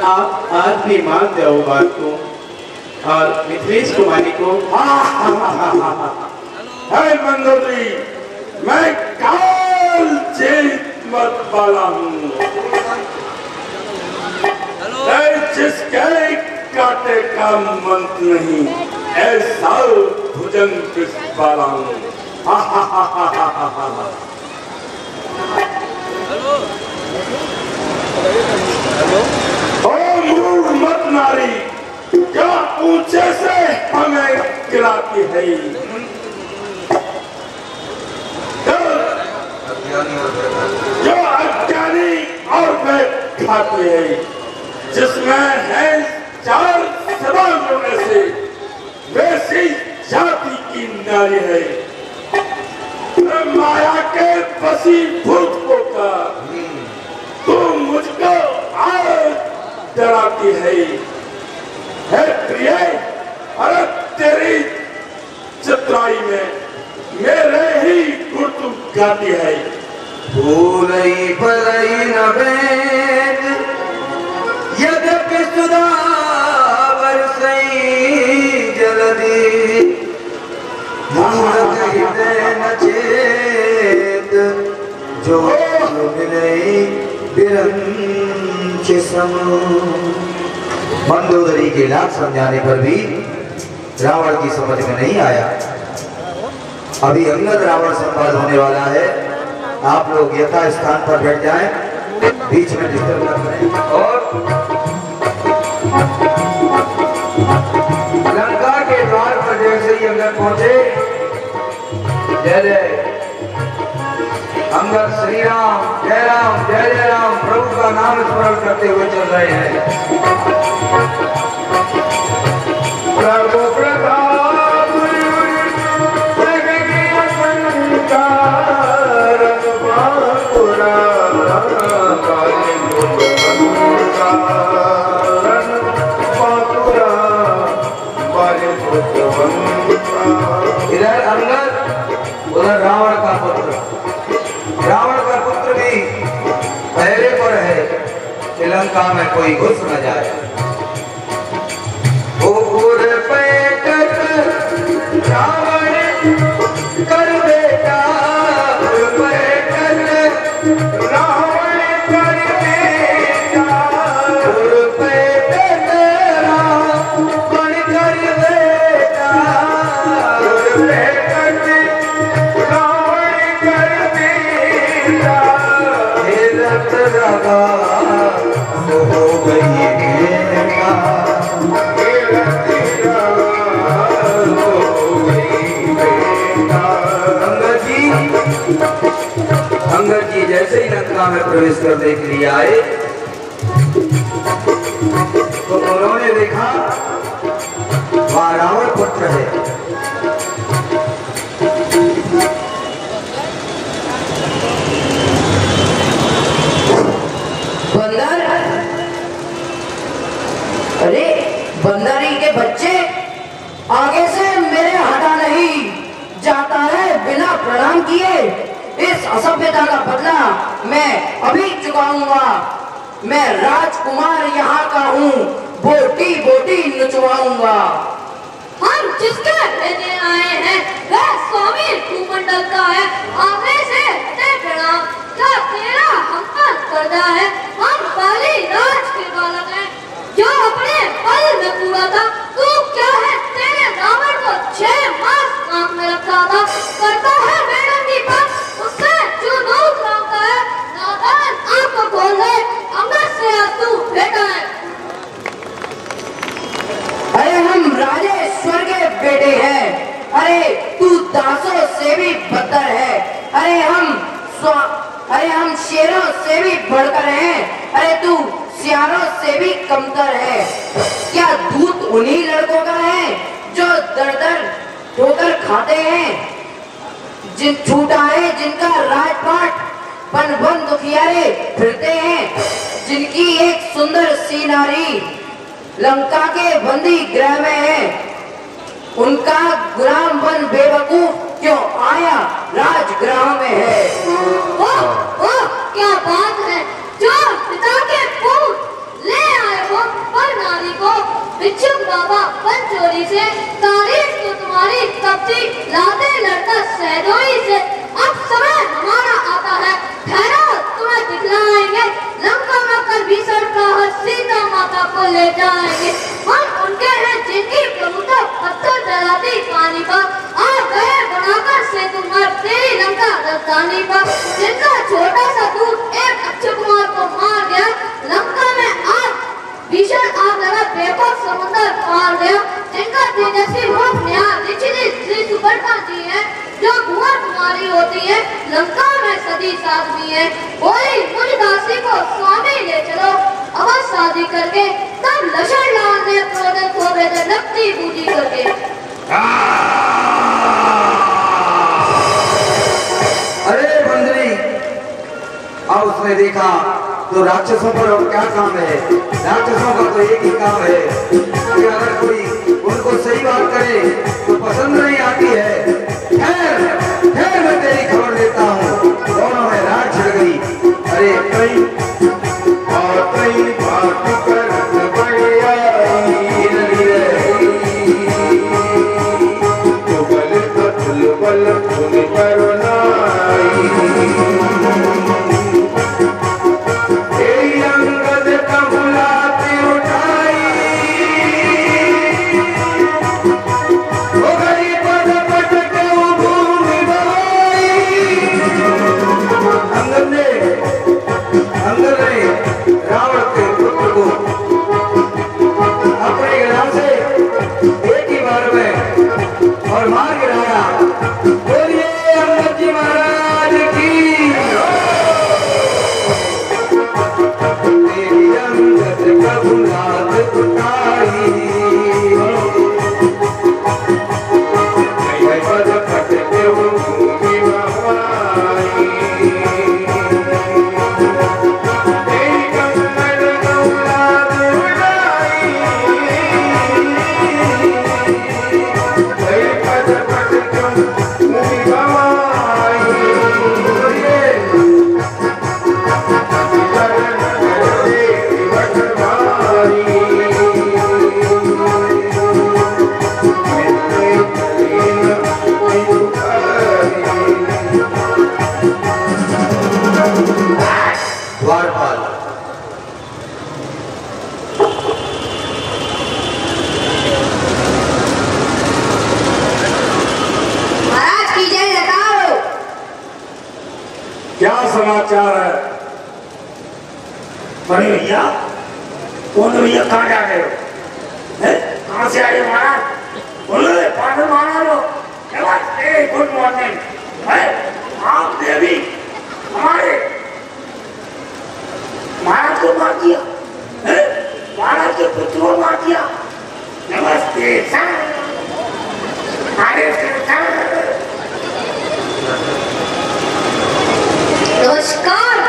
आप आज भी मान जाओ बात को और मिथिलेश कुमारी को। हे मंदोदरी, मैं काल जीत मत वाला हूँ। जिसके काटे का मंत्र नहीं, ऐसा भुजंग वाला हूँ। ओ मूर्ख मत नारी, क्या ऊंचे से हमें गिराती है। जो अज्ञानी और खाती है, जिसमें है चार सदाओं में से वैसी जाति की नारी है। माया के वशीभूत होकर तू मुझको आज डराती है। प्रिय, अरे तेरी चित्राई में मेरे ही गुण गाती है। फूलई फलई न भेद यद्यपि सुधा बरसई जलदी मूरख हृदय न चेत जो मिलई बिरंच सम। मंदोदरी के लाख समझाने पर भी रावण की समझ में नहीं आया। अभी अंगद रावण संवाद होने वाला है, आप लोग यथा स्थान पर बैठ जाएं, बीच में डिस्टर्ब न करें। और लंका के द्वार पर जैसे ही अंगद पहुंचे, जय जय अंगद श्री राम जय राम जय जय राम प्रभु का नाम स्मरण करते हुए चल रहे हैं। प्रभु प्रताप इधर अंगद उधर रावण का पुत्र। रावण का पुत्र भी पहरे पर है कि लंका में कोई घुस न जाए। रावण कर बेटा रावण कर बेटा रावण कर बेटा रावण कर बेटा रत लगा हो गई अंगद जी जैसे ही लंका में प्रवेश करने के लिए आए तो उन्होंने देखा वहां रावण पुत्र है। बंदर, अरे बंदरी के बच्चे, आगे से मेरे हटा नहीं जाता है बिना प्रणाम किए। इस असभ्यता का बदला मैं अभी चुकाऊंगा। मैं राजकुमार यहाँ का हूँ, बोटी बोटी नचवाऊंगा। हम जिसके लेने आए हैं वह स्वामी भूमंडल का है। आगे से प्रणाम, क्या तेरा हम पर पर्दा है? हम पहले राज के बालक हैं जो अपने पल में पूरा था। तू क्या है? तेरे रावण को 6 मास काम में रखा था, करता है मैडम की बात, उससे जो नौक नामता है। नादान आपको खोल ले, अंगद से आज तू बेटा है। अरे हम राजेश्वर के बेटे हैं। अरे तू दासों से भी बदतर है। अरे हम शेरों से भी बढ़कर हैं। अरे तू सियारों से भी कमतर है। क्या दूध उन्हीं लड़कों का है जो दर दर ठोकर खाते हैं, जिन छूटा है जिनका राजपाट, बन बन दुखियारे फिरते हैं, जिनकी एक सुंदर सी नारी लंका के बंदी गृह में है। उनका गुलाम बन बेवकूफ क्यों आया राजगृह में है। ओह, क्या बात है, जो पिता के पुत्र ले आए हो पर नारी को भिक्षुक बाबा बन चोरी से। तारीफ तो तुम्हारी कब्जी लाते लड़का सहदोई से। अब समय हमारा आता है, ठहरो तुम्हें दिखलाएंगे। लंका में कर भीषण प्रहर सीता माता को ले जाएंगे। हम उनके हैं जिनकी प्रभुता पत्थर डराती पानी पर। आ गए बनाकर से तुम्हार तेरी लंका राजधानी पर। जिनका छोटा सा दूध एक अक्षय कुमार को मार गया, लंका में आग भीषण आग लगा बेखौफ समुद्र पार गया। जिनका तेजस्वी मुख न्याय ऋषि श्री सुपर्णा जी है, जो कुंवर कुमारी होती है, लंका में सदी साध्वी है। कोई मुझ दासी को स्वामी ले चलो, अवश्य शादी करके तब लक्षण लाल ने क्रोधित हो गए थे नकदी पूजी करके। अरे बंदरी, अब उसने देखा तो राक्षसों पर और क्या काम है। राक्षसों का तो एक ही काम है कि अगर कोई उनको सही बात करे तो पसंद नहीं आती है। खैर मैं तेरी खबर देता हूँ। क्या समाचार है? बड़े भैया, कौन भैया, कहाँ जा रहे हो? कहाँ से आए महाराज? बोलो फादर महाराज हो। Good morning. आपने अभी हमारे महाराज को मार दिया, महाराज के पुत्र को मार दिया। नमस्ते सर। अरे नमस्कार।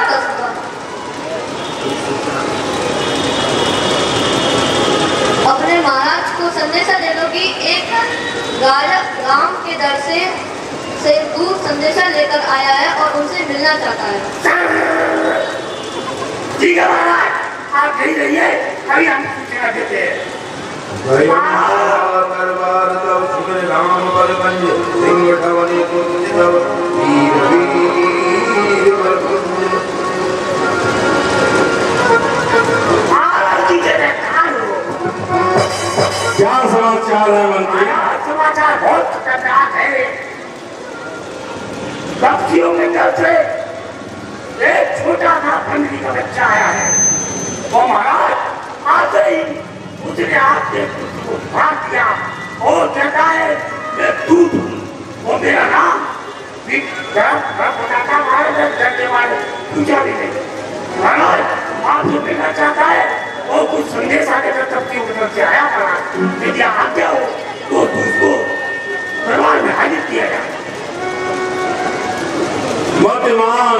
अपने महाराज को संदेशा दे दो कि एक गांव के दर से दूर संदेशा लेकर आया है और उनसे मिलना चाहता है। ठीक है महाराज, आप नहीं रहिए, अभी हम सूचना देते हैं। दरबार तब सुन राम बल पंज सिंह ठवने को तब वीर वीर बलकुंज। महाराज की जयकार हो। क्या समाचार है मंत्री? समाचार बहुत खतरनाक है। पक्षियों के घर से एक छोटा सा पंछी का बच्चा आया है। वो महाराज आते ही उसने आपके पुत्र को मार दिया और कहता है मैं दूध हूँ। वो मेरा नाम बताता डरने वाले पूछा भी नहीं। महाराज आपसे मिलना चाहता है और कुछ संदेश आगे तक पक्षियों की तरफ से आया। महाराज यदि आप क्या हो तो उसको दरबार में हाजिर किया जाए। मतिमान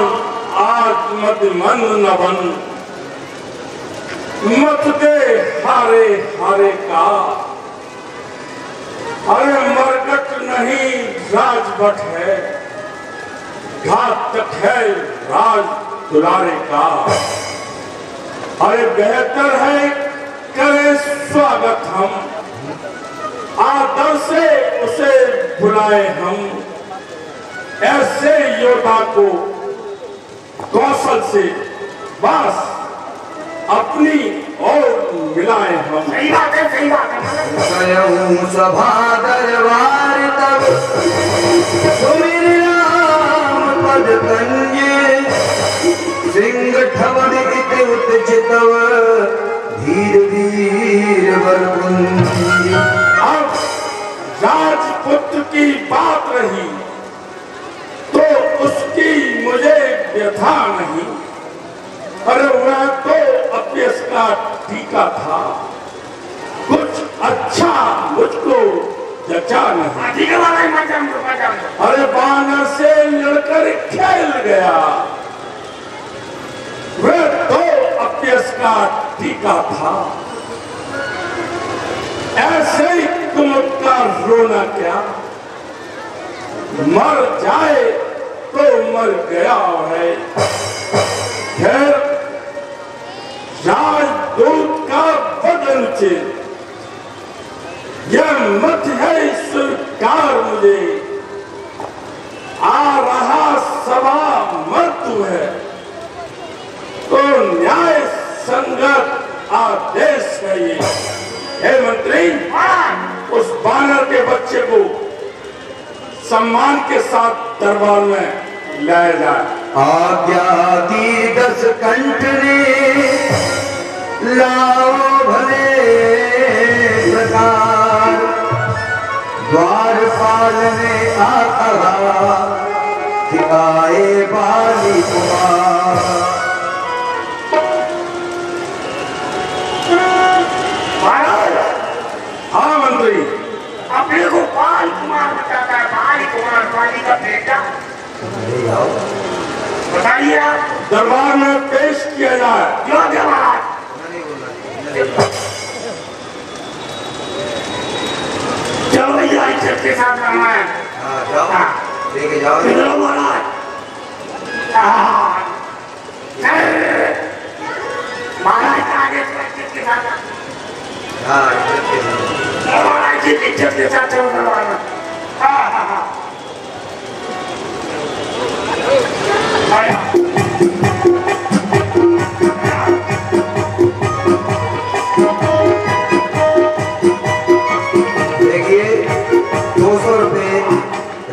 आज मतिमंद न बन, मत दे हारे हारे का। अरे मरकट नहीं राजभट है, घातक है राज दुलारे का। अरे बेहतर है करे स्वागत हम, आदर से उसे बुलाए हम। ऐसे योद्धा को कौशल से बस अपनी और मिलाए हम। सही बात है, सही बात है। स्वयं सभा दरबार तब सुमिर राम पद कंजे सिंह ठवन इत उतचितव धीर धीर बलकुंज। अब राजपुत्र की बात रही तो उसकी मुझे व्यथा नहीं। अरे वह तो अपयश का टीका था, कुछ अच्छा मुझको जचा नहीं। ठीक है महाराज, मैं जाऊँ। अरे बानर से लड़कर खेल गया, वह तो अपयश का टीका था। ऐसे ही तुम का रोना क्या, मर जाए तो मर गया है। खैर राजदूत का बदन से यह मत है स्वीकार मुझे। आ रहा सभा मृत्यु है तो न्याय संगत आदेश है ये। हे मंत्री, उस बानर के बच्चे को सम्मान के साथ दरबार में लाया जाए। आज्ञा दी 10 कंठ ने लाओ भले प्रकार। द्वारपाल ने आकहा सिखाए बाली कुमार। हाँ मंत्री, अपने को बाल कुमार बताता है। बाली कुमार, बाली का बेटा। बताइए आप। दरबार में पेश किया जाए। योग्य महाराज। चलो भैया, इज्जत के साथ करना है। जाओ लेके जाओ। चलो महाराज। महाराज का आदेश इज्जत के साथ। हाँ इज्जत के साथ। महाराज इज्जत के साथ चलो दरबार में। हाँ हाँ हाँ। देखिए 200 रुपए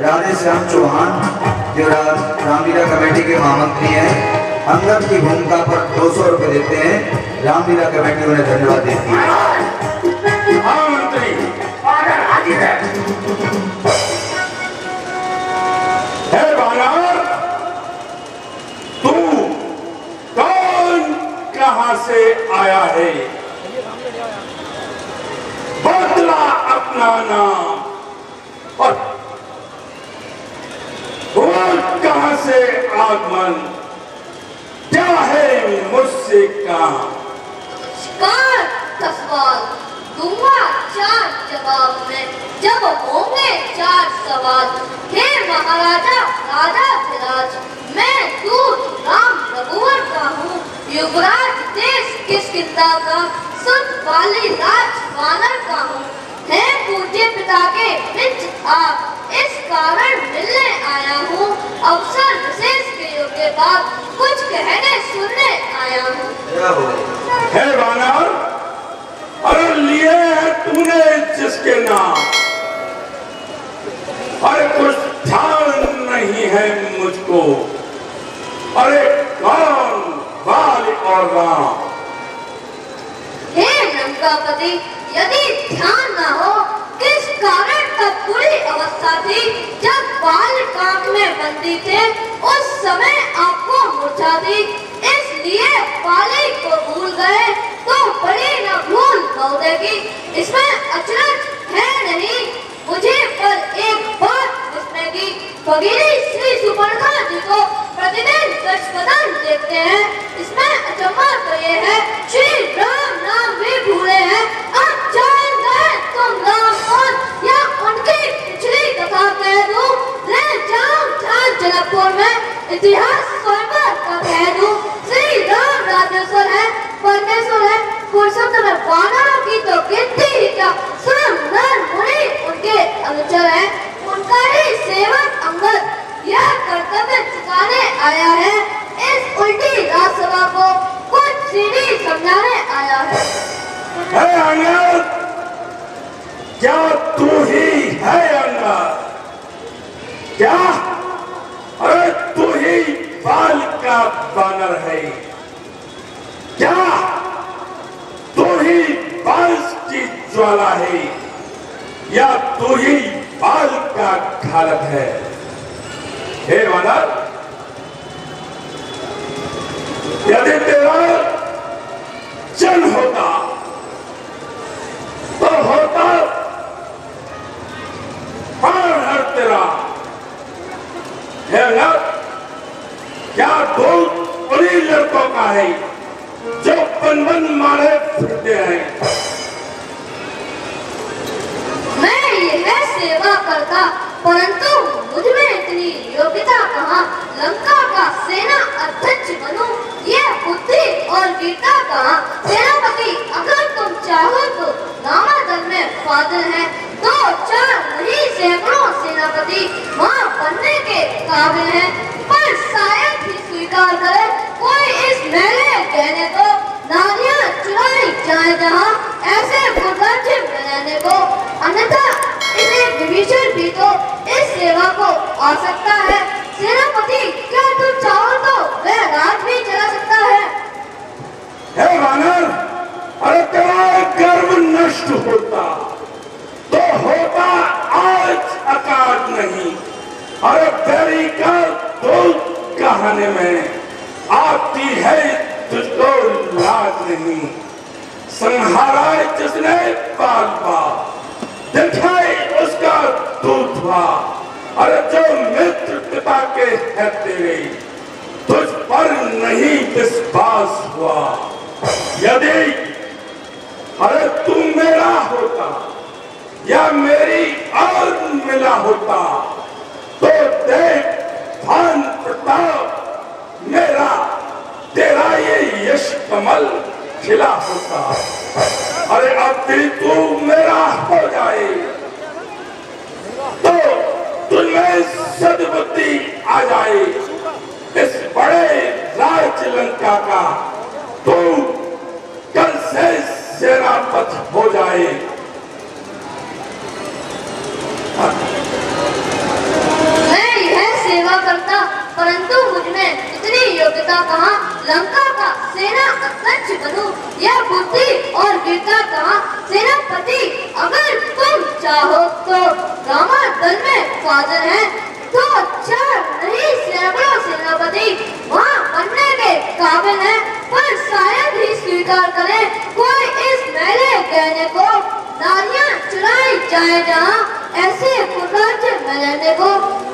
राधे श्याम चौहान जो रामलीला कमेटी के महामंत्री हैं, अंगद की भूमिका पर 200 रुपए देते हैं। रामलीला कमेटी उन्हें धन्यवाद देती है। महामंत्री ऑर्डर हाजिर है। बानर, तू कौन कहां से आया है? बदला अपना नाम और कहां से आगमन, क्या है मुझसे कहा? सवाल दूंगा 4 जवाब में, जब होंगे 4 सवाल। हे महाराजा राजा धिराज, मैं दूत राम रघुवर का हूँ, युवराज देश किष्किंधा का, सुत वाली राज वानर का हूँ। है पूज्य पिता के मित्र आप, इस कारण मिलने आया हूँ। अवसर विशेष के योग्य बात कुछ कहने सुनने आया हूँ। है वानर, अरे लिए है तूने जिसके नाम, अरे कुछ ध्यान नहीं है मुझको, अरे कौन बाल और राम? हे लंकापति, यदि ध्यान न हो किस कारण तब बुरी अवस्था थी जब बाल कांख में बंदी थे, उस समय आपको मूर्छा थी, इसलिए बाली को भूल गए तो बड़ी न भूल पौधेगी। इसमें अचरज है नहीं मुझे, पर एक बात विस्मयगी। भगीनी श्री सुपर्णा जी को प्रतिदिन दशवदन देखते हैं, इसमें अचंभा तो ये है श्री राम नाम भी भूले हैं। अब जान गए तुम राम कौन, या उनकी पिछली कथा कह दूं, ले जाऊं ध्यान जनकपुर में इतिहास स्वयंवर का कह दूं। श्री राम राजेश्वर है, परमेश्वर है, पुरुषोत्तम है, वानरों की तो गिनती ही क्या, स्वयं नर मुनि उनके अनुचर है, उनका ही सेवक अंगद यह कर्तव्य चुकाने आया है। इस उल्टी राजसभा को कुछ सीढ़ी समझाने आया है। अंगद, क्या तू ही है अंगद? क्या? अरे तू ही बाल का बानर है क्या? तू ही बांस की ज्वाला है या तू ही बाल का घालक है? हे वानर, यदि तेरा जन्म होता तो होता प्राण हर तेरा। हे वानर, क्या बहुत उन्हीं लड़कों का है जो बन मारे फिरते हैं? मैं यह सेवा करता, परंतु मुझ में इतनी योग्यता कहाँ, लंका का सेना अध्यक्ष बनूं, यह बुद्धि और वीरता कहाँ? सेनापति, अगर तुम चाहो तो नामादन में फाजिल है, 2-4 नहीं सैकड़ों सेनापति वहाँ बनने के काबिल है, पर शायद ही स्वीकार करे कोई इस मेले कहने को। नारियां चुराई जाए जहाँ, ऐसे गुरगाछे में रहने को, अन्यथा इसे विभीषण भी तो इस सेवा को आ सकता है। सेनापति, क्या तुम चाहो तो वह राज भी चला सकता है। हे वानर, अरे तेरा गर्व नष्ट होता तो होता आज अकाल नहीं। अरे तेरी का दूध कहाने में आती है तुझको लाज नहीं। संहारा जिसने बाल दिखाई उसका दूध हुआ। अरे जो मित्र पिता के है तेरे, तुझ पर नहीं विश्वास हुआ। यदि अरे तू मेरा होता या मेरी और मिला होता तो देख भान प्रताप मेरा तेरा ये यश कमल खिला होता। अरे अब भी तू मेरा हो जाए तो तुझमें सद्बुद्धि आ जाए। इस बड़े राज लंका का तू कल से सेनापति हो जाए। मैं यह सेवा करता, परंतु मुझमें इतनी योग्यता कहाँ लंका का सेना अध्यक्ष बनूं, यह बुद्धि और वीरता कहाँ सेनापति। अगर तुम चाहो तो रामा दल में फादर है, तो अच्छा नहीं सैकड़ों सेनापति वहाँ बनने के काबिल है, पर शायद ही स्वीकार करे कोई इस मैले कहने को। नारियां चुराई जाए जहाँ ऐसे कुराचे मिलने को,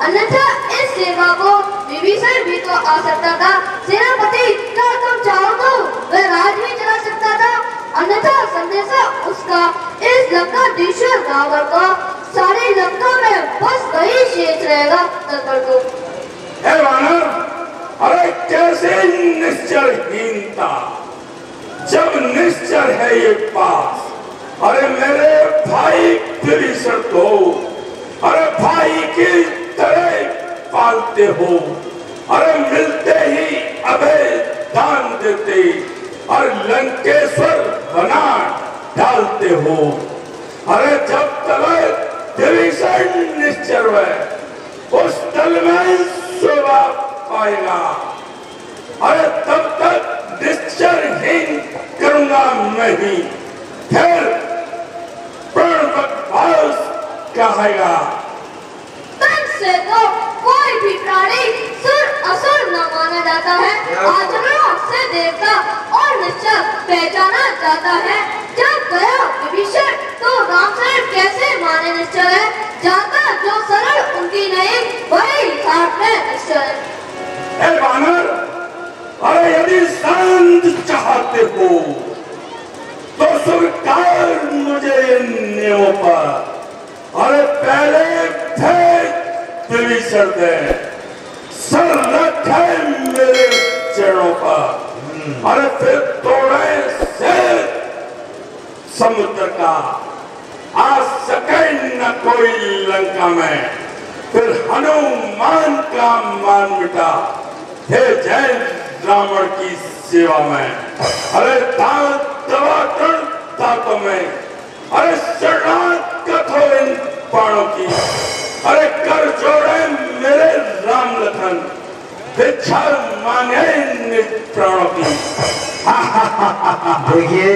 अन्यथा इस सेवा को विभीषण भी तो आ सकता था। सेनापति क्या तुम चाहो तो वह राज भी चला सकता था, अन्यथा संदेशा उसका इस लंकाधीश्वर रावण का सारी लंका में बस वही शेष रहेगा तलकर को। हे वानर, अरे कैसे निश्चरहीनता, जब निश्चर है ये पास। अरे मेरे भाई विभीषण को अरे भाई की तरह पालते हो, अरे मिलते ही अभय दान देते और लंकेश्वर बना डालते हो। अरे जब तक विभीषण निश्चर है उस दल में शोभा पाएगा, अरे तब तक निश्चरहीन करूंगा मैं ही। फिर प्रणवत कहेगा तन से तो कोई भी प्राणी सुर असुर न माना जाता है, आचरणों से देवता और निश्चल पहचाना जाता है। जब गया विभीषण तो राम से कैसे माने निश्चल है, जाता जो सरल उनकी नहीं वही घाट में निश्चल है। ए वानर, अरे यदि शांत चाहते हो तो स्वीकार मुझे नियमों पर। अरे पहले विभीषण दे सर रखे मेरे चरणों पर, अरे फिर तोड़े से समुद्र का आ सके न कोई लंका में। फिर हनुमान का मान मिटा हे जय रावण की सेवा में। अरे तातों में अरे शरणागत हो इन बाणों की, अरे कर जोड़े मेरे राम लखन, भिक्षा मांगे इन प्राणों की। देखिए,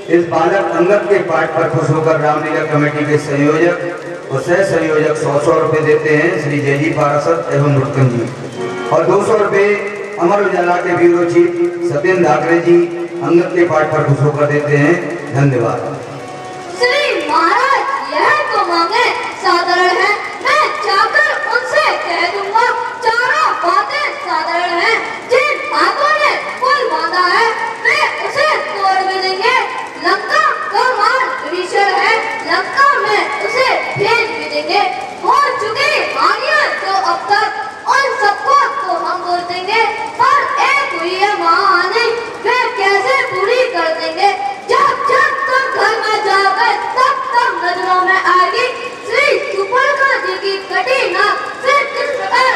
इस बालक अंगद के पाठ पर खुश होकर रामलीला कमेटी के संयोजक और सह संयोजक 100 रुपए देते हैं श्री जयजी पाराशर एवं मुर्कन जी, और 200 रुपए अमर उजाला के ब्यूरो चीफ सत्येंद्र धाकरे जी अंगद के पाठ पर खुश होकर देते हैं। धन्यवाद। श्री महाराज यह तो मांगे साधारण है, मैं जाकर उनसे कह दूंगा चारों बातें साधारण हैं। जिन हाथों ने पुल बांधा है वे उसे तोड़ भी देंगे। लंका का मान विभीषण है, लंका में उसे भेज भी देंगे। हो चुकी हानियां जो अब तक उन सबको तो हम बोल देंगे, पर एक हुई है महाहानि वे कैसे पूरी कर देंगे। जब जब तुम घर में जाओगे तब तब नजरों में आएगी श्री सुपर्णा जी की कटी नाक से किस प्रकार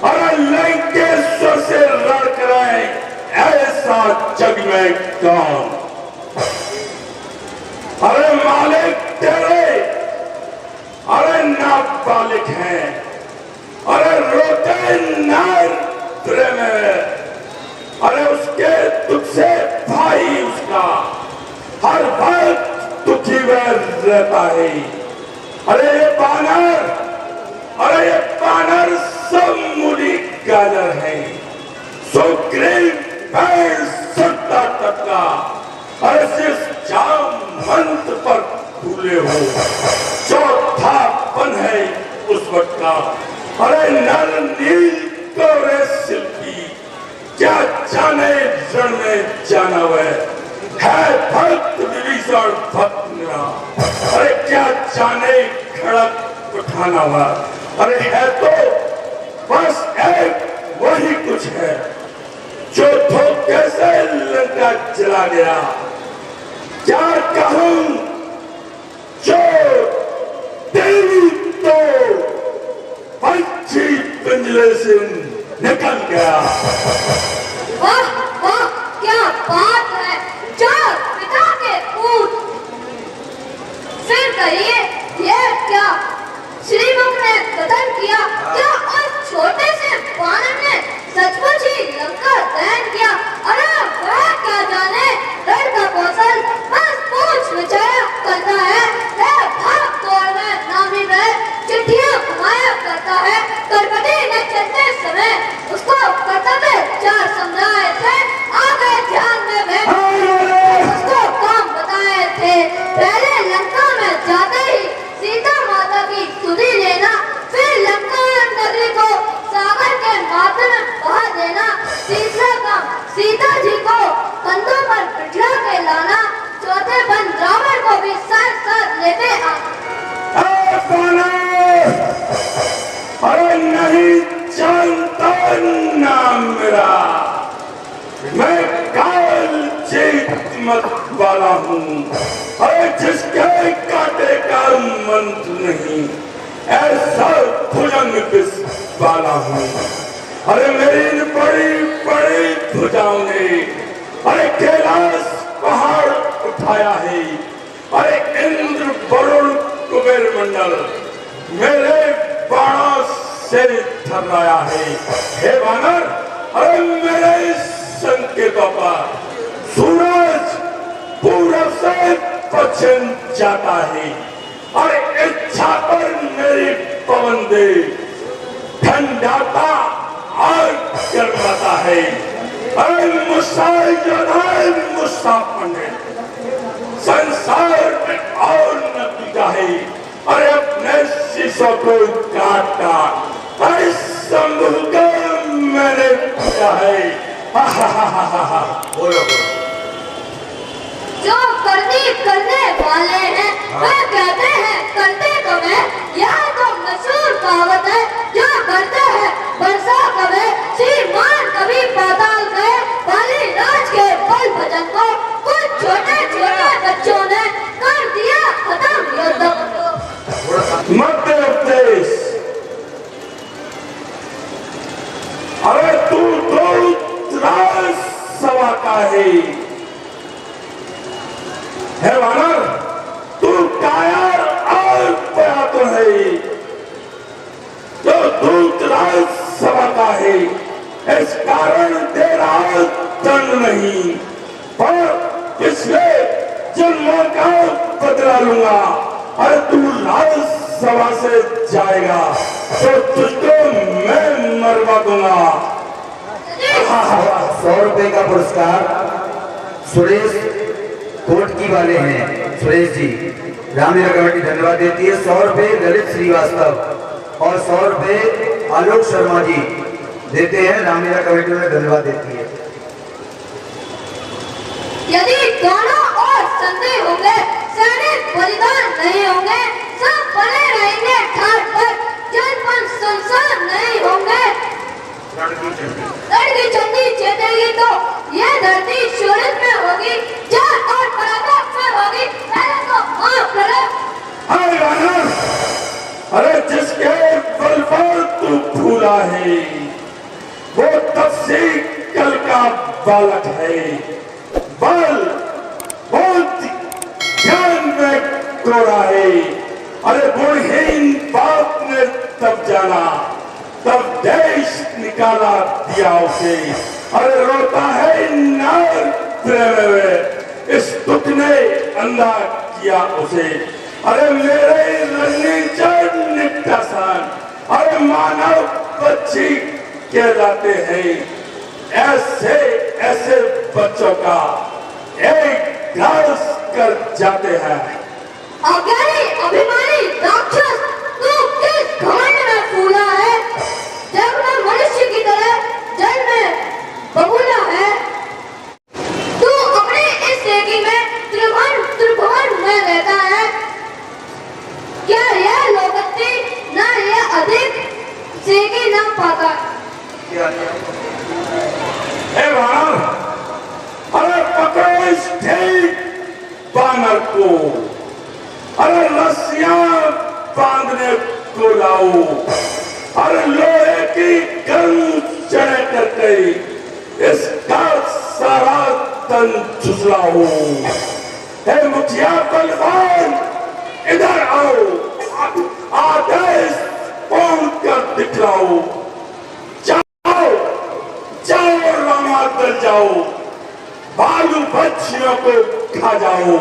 अरे लंकेश्वर से लड़ कर आए ऐसा जग में कौन। अरे मालिक तेरे अरे नाबालिग हैं, अरे रोते नार प्रेम है, अरे उसके दुख से भाई उसका हर वक्त दुखी वह रहता है। अरे ये बानर, अरे ये बानर सब मूली गाजर है, सुग्रीव पेड़ सट्टा टपका, अरे सिर्फ जाम मंत्र पर फूले हो, चौथा पन है उस वक्त का। अरे नर नील कोरे शिल्पी क्या जाने रण में जाना हुआ है भक्त विभीषण भक्त मेरा, अरे क्या जाने खड़क उठाना हुआ। अरे है तो बस एक वही कुछ है जो धोखे से लंका जला गया। क्या कहूं जो तेरी तो पंछी पिंजरे से निकल गया। वाह वाह क्या बात है, चार पिता के पूत जी को कंधों पर बिठा के लाना, चौथे बन रावण को भी साथ साथ लेते अरे नहीं जानता नाम मेरा, मैं काल जीत मत वाला हूँ। अरे जिसके काटे का मंत्र नहीं, ऐसा भुजंग पिस वाला हूँ। अरे मेरी बड़ी बड़ी भुजाओं ने अरे कैलाश पहाड़ उठाया है। अरे इंद्र वरुण कुबेर मंडल मेरे बाणों से थर्राया है। हे वानर, अरे मेरे संकेतों पर सूरज पूरब से पश्चिम जाता है। अरे इच्छा पर मेरी पवन दे ठंडाता और गर्माता है। अरे मुस्सा पंडित संसार में और न पीता है। अरे अपने शीशों को काट काट अरे शंभु को मैंने पूजा है। बोलो जो करने वाले हैं वे कहते हैं करते कब है। यह तो मशहूर कहावत है। जो करते हैं वर्षा कभी श्रीमान कभी पाताल गए। बाली राज के बल भजन को कुछ छोटे छोटे बच्चों ने कर दिया खत्म। मध्य प्रदेश, अरे तू तो सवा का है वानर, तू कायर और पया तो है। जो दूत राज सभा का है, इस कारण तेरा दंड नहीं, पर पिछले जन्मों का बदला लूंगा। अरे तू राज सभा से जाएगा तो तुझको मैं मरवा दूंगा। 100 रुपए का पुरस्कार सुरेश कोटकी वाले हैं। सुरेश जी, रामलीला कमेटी धन्यवाद देती है। 100 रुपए ललित श्रीवास्तव और 100 रुपए आलोक शर्मा जी देते हैं। रामलीला कमेटी में धन्यवाद देती है। यदि दोनों और संदेह होंगे, सैनिक बलिदान नहीं होंगे, सब बने रहेंगे ठाट पर, जनपन संसार नहीं होंगे। लड़की चंदी चेतेगी तो ये धरती शोरत में होगी, जात और पराक्रम से होगी। पहले तो माफ करो। अरे जिसके बल पर तू फूला है, वो तब से कल का बालक है। बल बहुत ज्ञान में तोड़ा है। अरे गुणहीन बाप ने तब जाना, तब देश निकाला दिया उसे। अरे रोता है नार प्रेम में, इस दुख ने अंधा किया उसे। अरे मेरे रंगी चढ़ निकटासान, अरे मानव बच्ची कहलाते हैं। ऐसे ऐसे बच्चों का एक घास कर जाते हैं। अज्ञानी अभिमानी राक्षस, तू किस घमंड में फूला है? जब मैं मनुष्य की तरह जल में बबूला है। तू अपने इस सेगी में त्रिभुवन में रहता है। क्या यह लोकत्ती ना यह अधिक सेगी ना पाता? वानर, अरे पकड़ो इस ठीक वानर को। अरे रस्सियां बांधने को लाओ। अरे लोहे की गर्म चढ़े करके इसका सारा तन झुसलाओ। हे मुखिया बलवान, इधर आओ, आदेश पहुंच कर दिखलाओ। जाओ जाओ रामादल जाओ, बालू बच्चियों को खा जाओ।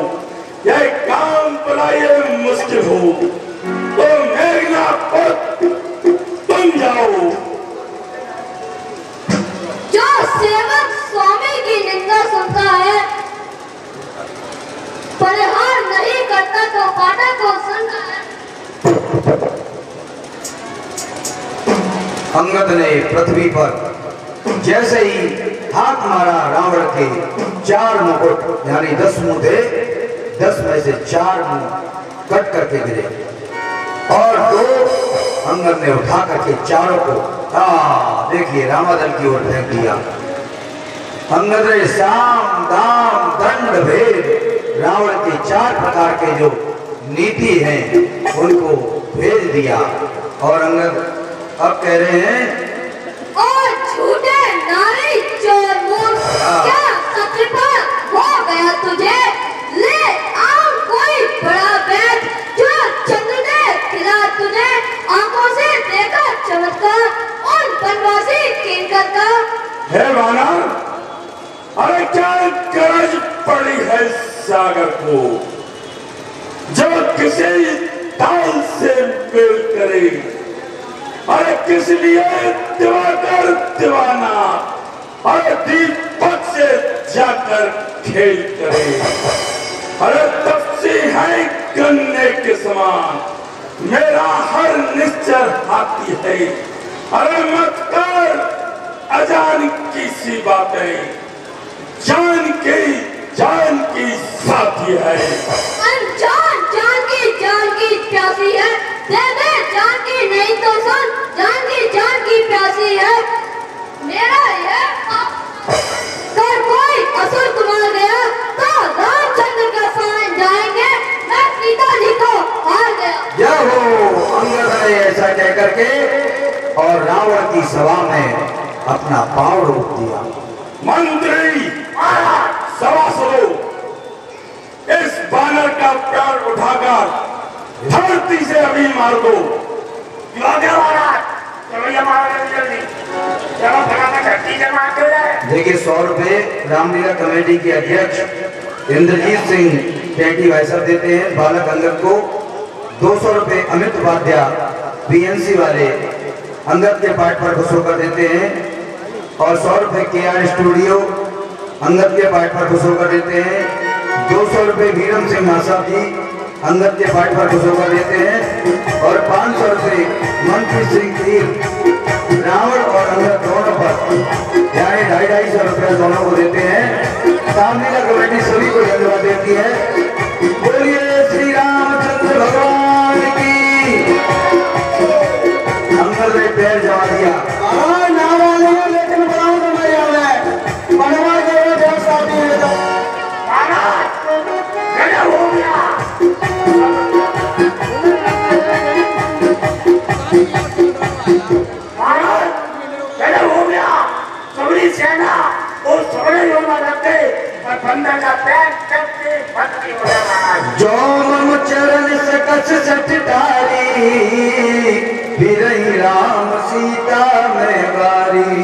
यह काम बनाइए मुश्किल हो तो मेघना पर तुम जाओ। जो सेवक स्वामी की निंदा सुनता है, परिहार नहीं करता तो बाटा को सुनता है। अंगद ने पृथ्वी पर जैसे ही हाथ मारा रावण के 4 मुकुट यानी 10 मुंह थे, 10 में से 4 मुंह कट करके गिरे और 2 अंगद ने उठा करके चारों को देखिए रामादल की ओर फेंक दिया। अंगद ने साम दाम दंड भेद रावण के 4 प्रकार के जो नीति हैं उनको भेज दिया। और अंगद अब कह रहे हैं और झूठे नारी चोर मूर्ख, क्या सत्रिपा हो गया तुझे? ले आओ कोई बड़ा वैद जो चंद्र ने खिला तुझे, आंखों से देखा चमत्कार उन बनवासी किंकर का। है वानर, अरे क्या गरज पड़ी है सागर को जो किसी ताल से मेल करे? अरे किस लिए दिवाकर दीवाना अरे दीपक से जाकर खेल करे? अरे तपसी है गन्ने के समान मेरा हर निश्चर हाथी है। अरे मत कर अजान की सी बातें, जान की साथी है। अनजान जान की प्यासी है, दे दे जान की नहीं तो सुन जान की प्यासी है। मेरा ये कर कोई असुर तुम्हारा गया तो रामचंद्र का साथ जाएंगे, मैं सीता जी को हार गया। जय हो। अंगद ने ऐसा कह करके और रावण की सभा में अपना पांव रोक दिया। मंत्री सभासदों, इस बानर का प्राण उठाकर धरती से अभी मार दो। देखिए 100 रुपए रामलीला कमेटी के अध्यक्ष इंद्रजीत सिंह टेटी भाई साहब देते हैं बालक अंगद को। 200 रुपए अमित उपाध्याय बीएनसी वाले अंगद के पाठ पर खुश होकर देते हैं और 100 रुपए KR स्टूडियो अंगद के पाठ पर खुश होकर देते हैं। 200 रुपए वीरम सिंह साहब जी अंगद के पाठ पर खुश होकर देते हैं और 500 रुपए मंत्री सिंह तीर रावण और अंगद दोनों पर यानी 250 रुपया दोनों को देते हैं। रामलीला कमेटी सभी को धन्यवाद देती है। बोलिए श्री रामचंद्र भगवान की। अंगद ने पैर जमा दिया। लेकिन बनाओ तो नहीं आ रहा है, बनवा के बहुत साथी है तो हो गया। हो गया सबरी सेना और सबरे योमा लगते और बंदर का पैर चलते भक्ति हो रहा। जो मम चरण सकस सठ डारी फिरई राम सीता में बारी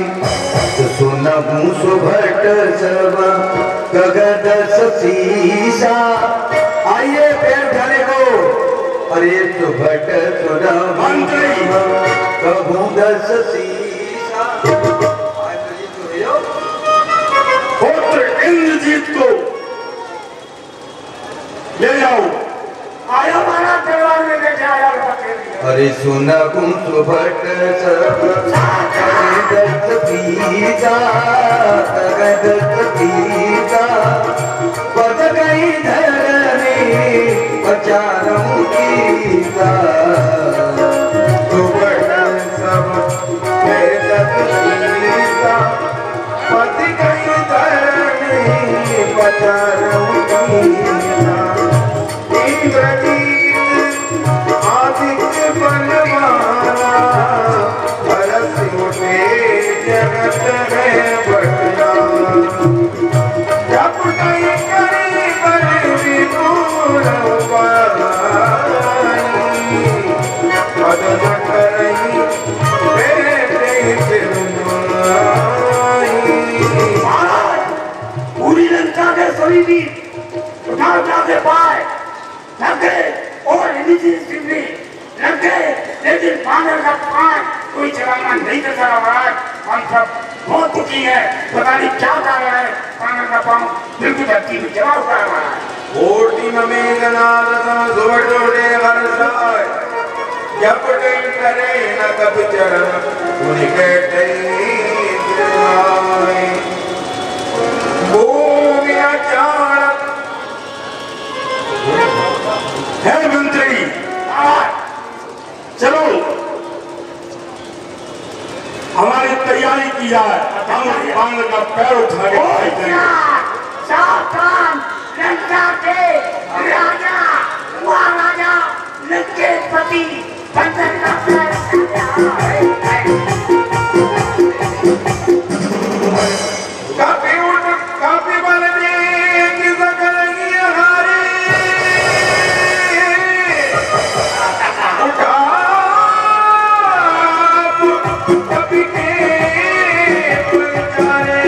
सुनहु सुभट सब कगद सीसा। आइए पैर उठाने को। अरे सुभट सुन मंत्री कबू दस सीसा। पुत्र इंद्रजीत को ले जाओ। आया मारा दरबार में बैठे आया। अरे सुना कुम सुभट सब कगद सीसा पद गई धरनी पचारों गीता। सुभट सब कगद सीसा पद गई धरनी पचारों गीता। इंद्रजीत आदित्य बनवाना बरस उठे जगत में बटना। जब नहीं करी बड़ी विदूर पाई पद न करई बेटे तिरुमाई। पूरी लंका के सभी भी उठा के पाए लगे और लगे, लेकिन बानर का पान कोई चलाना नहीं कर रहा। हम सब बहुत दुखी है, पता नहीं क्या कर रहा है। बानर का पान बिल्कुल धरती में जमा हुआ है। कोटि में गनारदम सुभटोड़े वर्षाय जपटे करे न कप चरण उनके जाए भूमि अचानक है मंत्री चलो हमारी तैयारी की जाए हम बाण का पैर उठा के सावधान लंका के राजा महाराजा लंकेशपति बंदर का पैर काफी बल की सकलगी हारे उठा कभी के बेचारे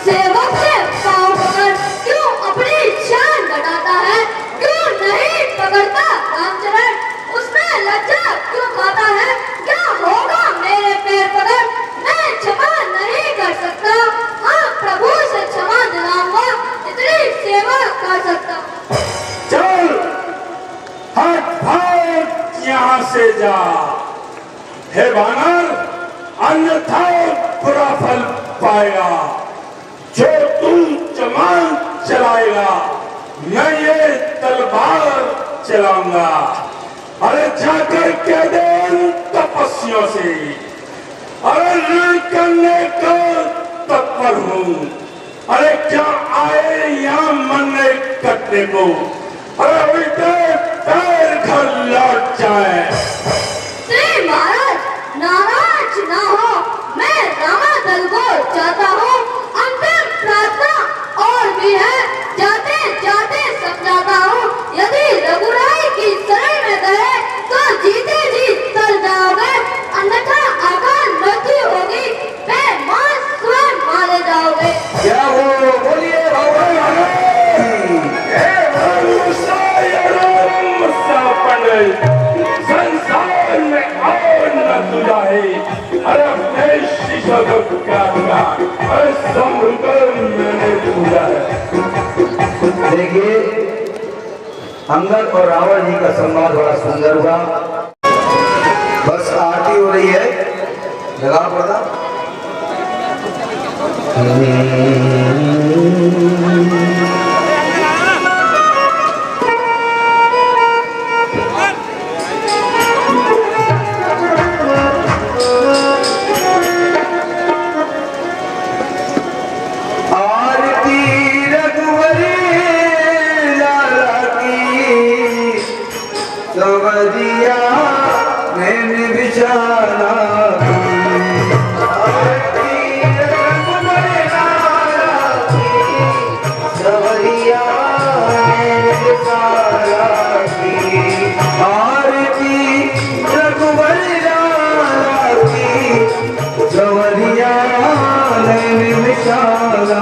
सेवक से पाँव पकड़ क्यों अपनी शान घटाता है? क्यों नहीं पकड़ता रामचरण? उसमें लज्जा क्यों खाता है? क्या होगा मेरे पैर पकड़? मैं क्षमा नहीं कर सकता। हाँ प्रभु से क्षमा दिलाऊंगा, इतनी सेवा कर सकता। चल हट भाग यहाँ से जा हे बानर अन्यथा बुरा फल पाएगा जो तू कमान चलाएगा मैं ये तलवार चलाऊंगा। अरे जाकर कह दे तपस्या से अरे रण करने का तत्पर हूँ। अरे क्या आए यहाँ मरने कटने को? अरे उल्टे पैर घर लौट जाए। श्री महाराज नाराज ना हो, मैं रामादल को चाहता हूँ। अंतिम प्रार्थना और भी है, जाते जाते समझाता हूँ। यदि रघुराई की शरण में गए तो जीते जी चल जाओगे, अन्यथा अकाल मृत्यु होगी, बेमांस स्वयं मारे जाओगे। क्या वो बोलिए संसार में और न तुझा है। अरे अपने शिष्य को क्या अरे समृद्ध मैंने पूजा है। देखिए अंगद और रावण जी का संवाद बड़ा सुंदर हुआ। बस आरती हो रही है, लगा पड़ता सवरिया मैंने बिचारा सवरिया मैंने बिचारा आरती रघुवर की सवरिया मैंने बिचारा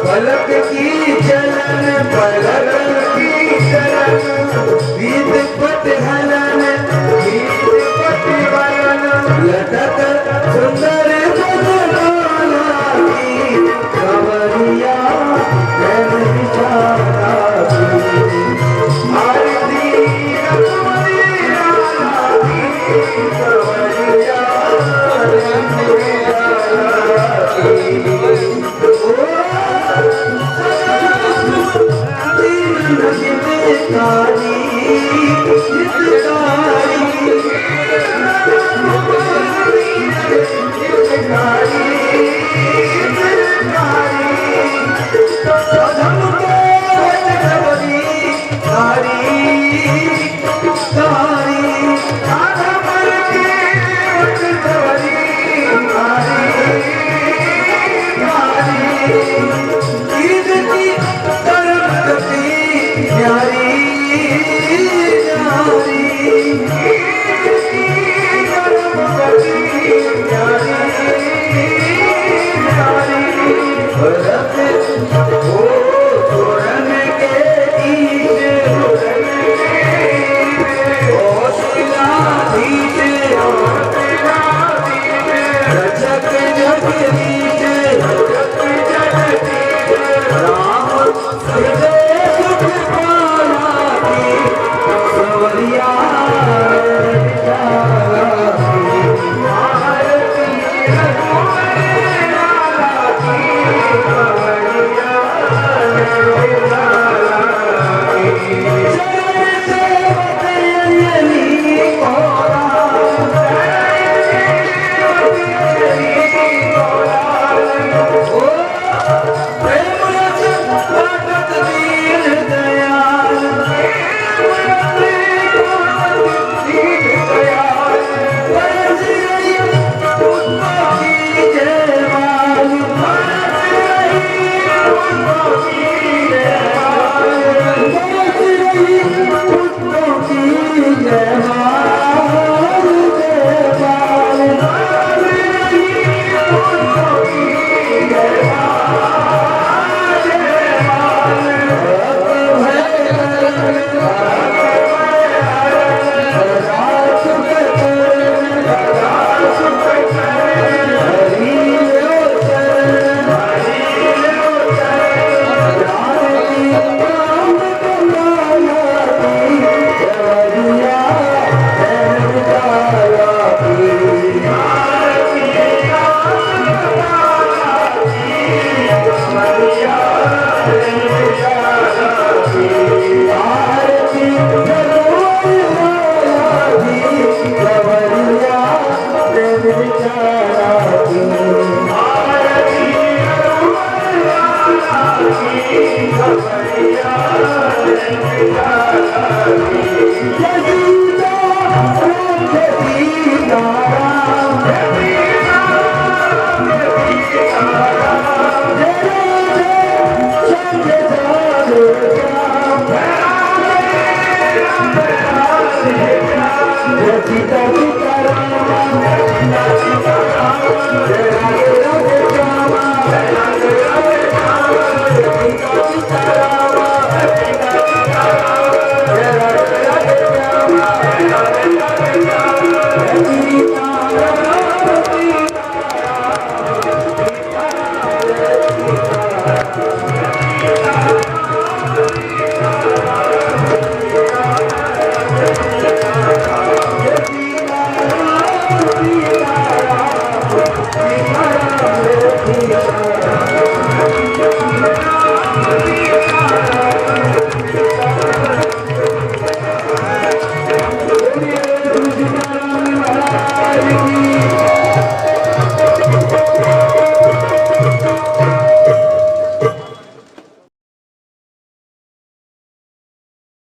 पलक की चलन पलक की चलन गीत पट हलन गीत पट बलन लटक सुंदर बदलाना की कंवरिया मैंने बिचारा की आरती रघुवीरा की कंवरिया सीता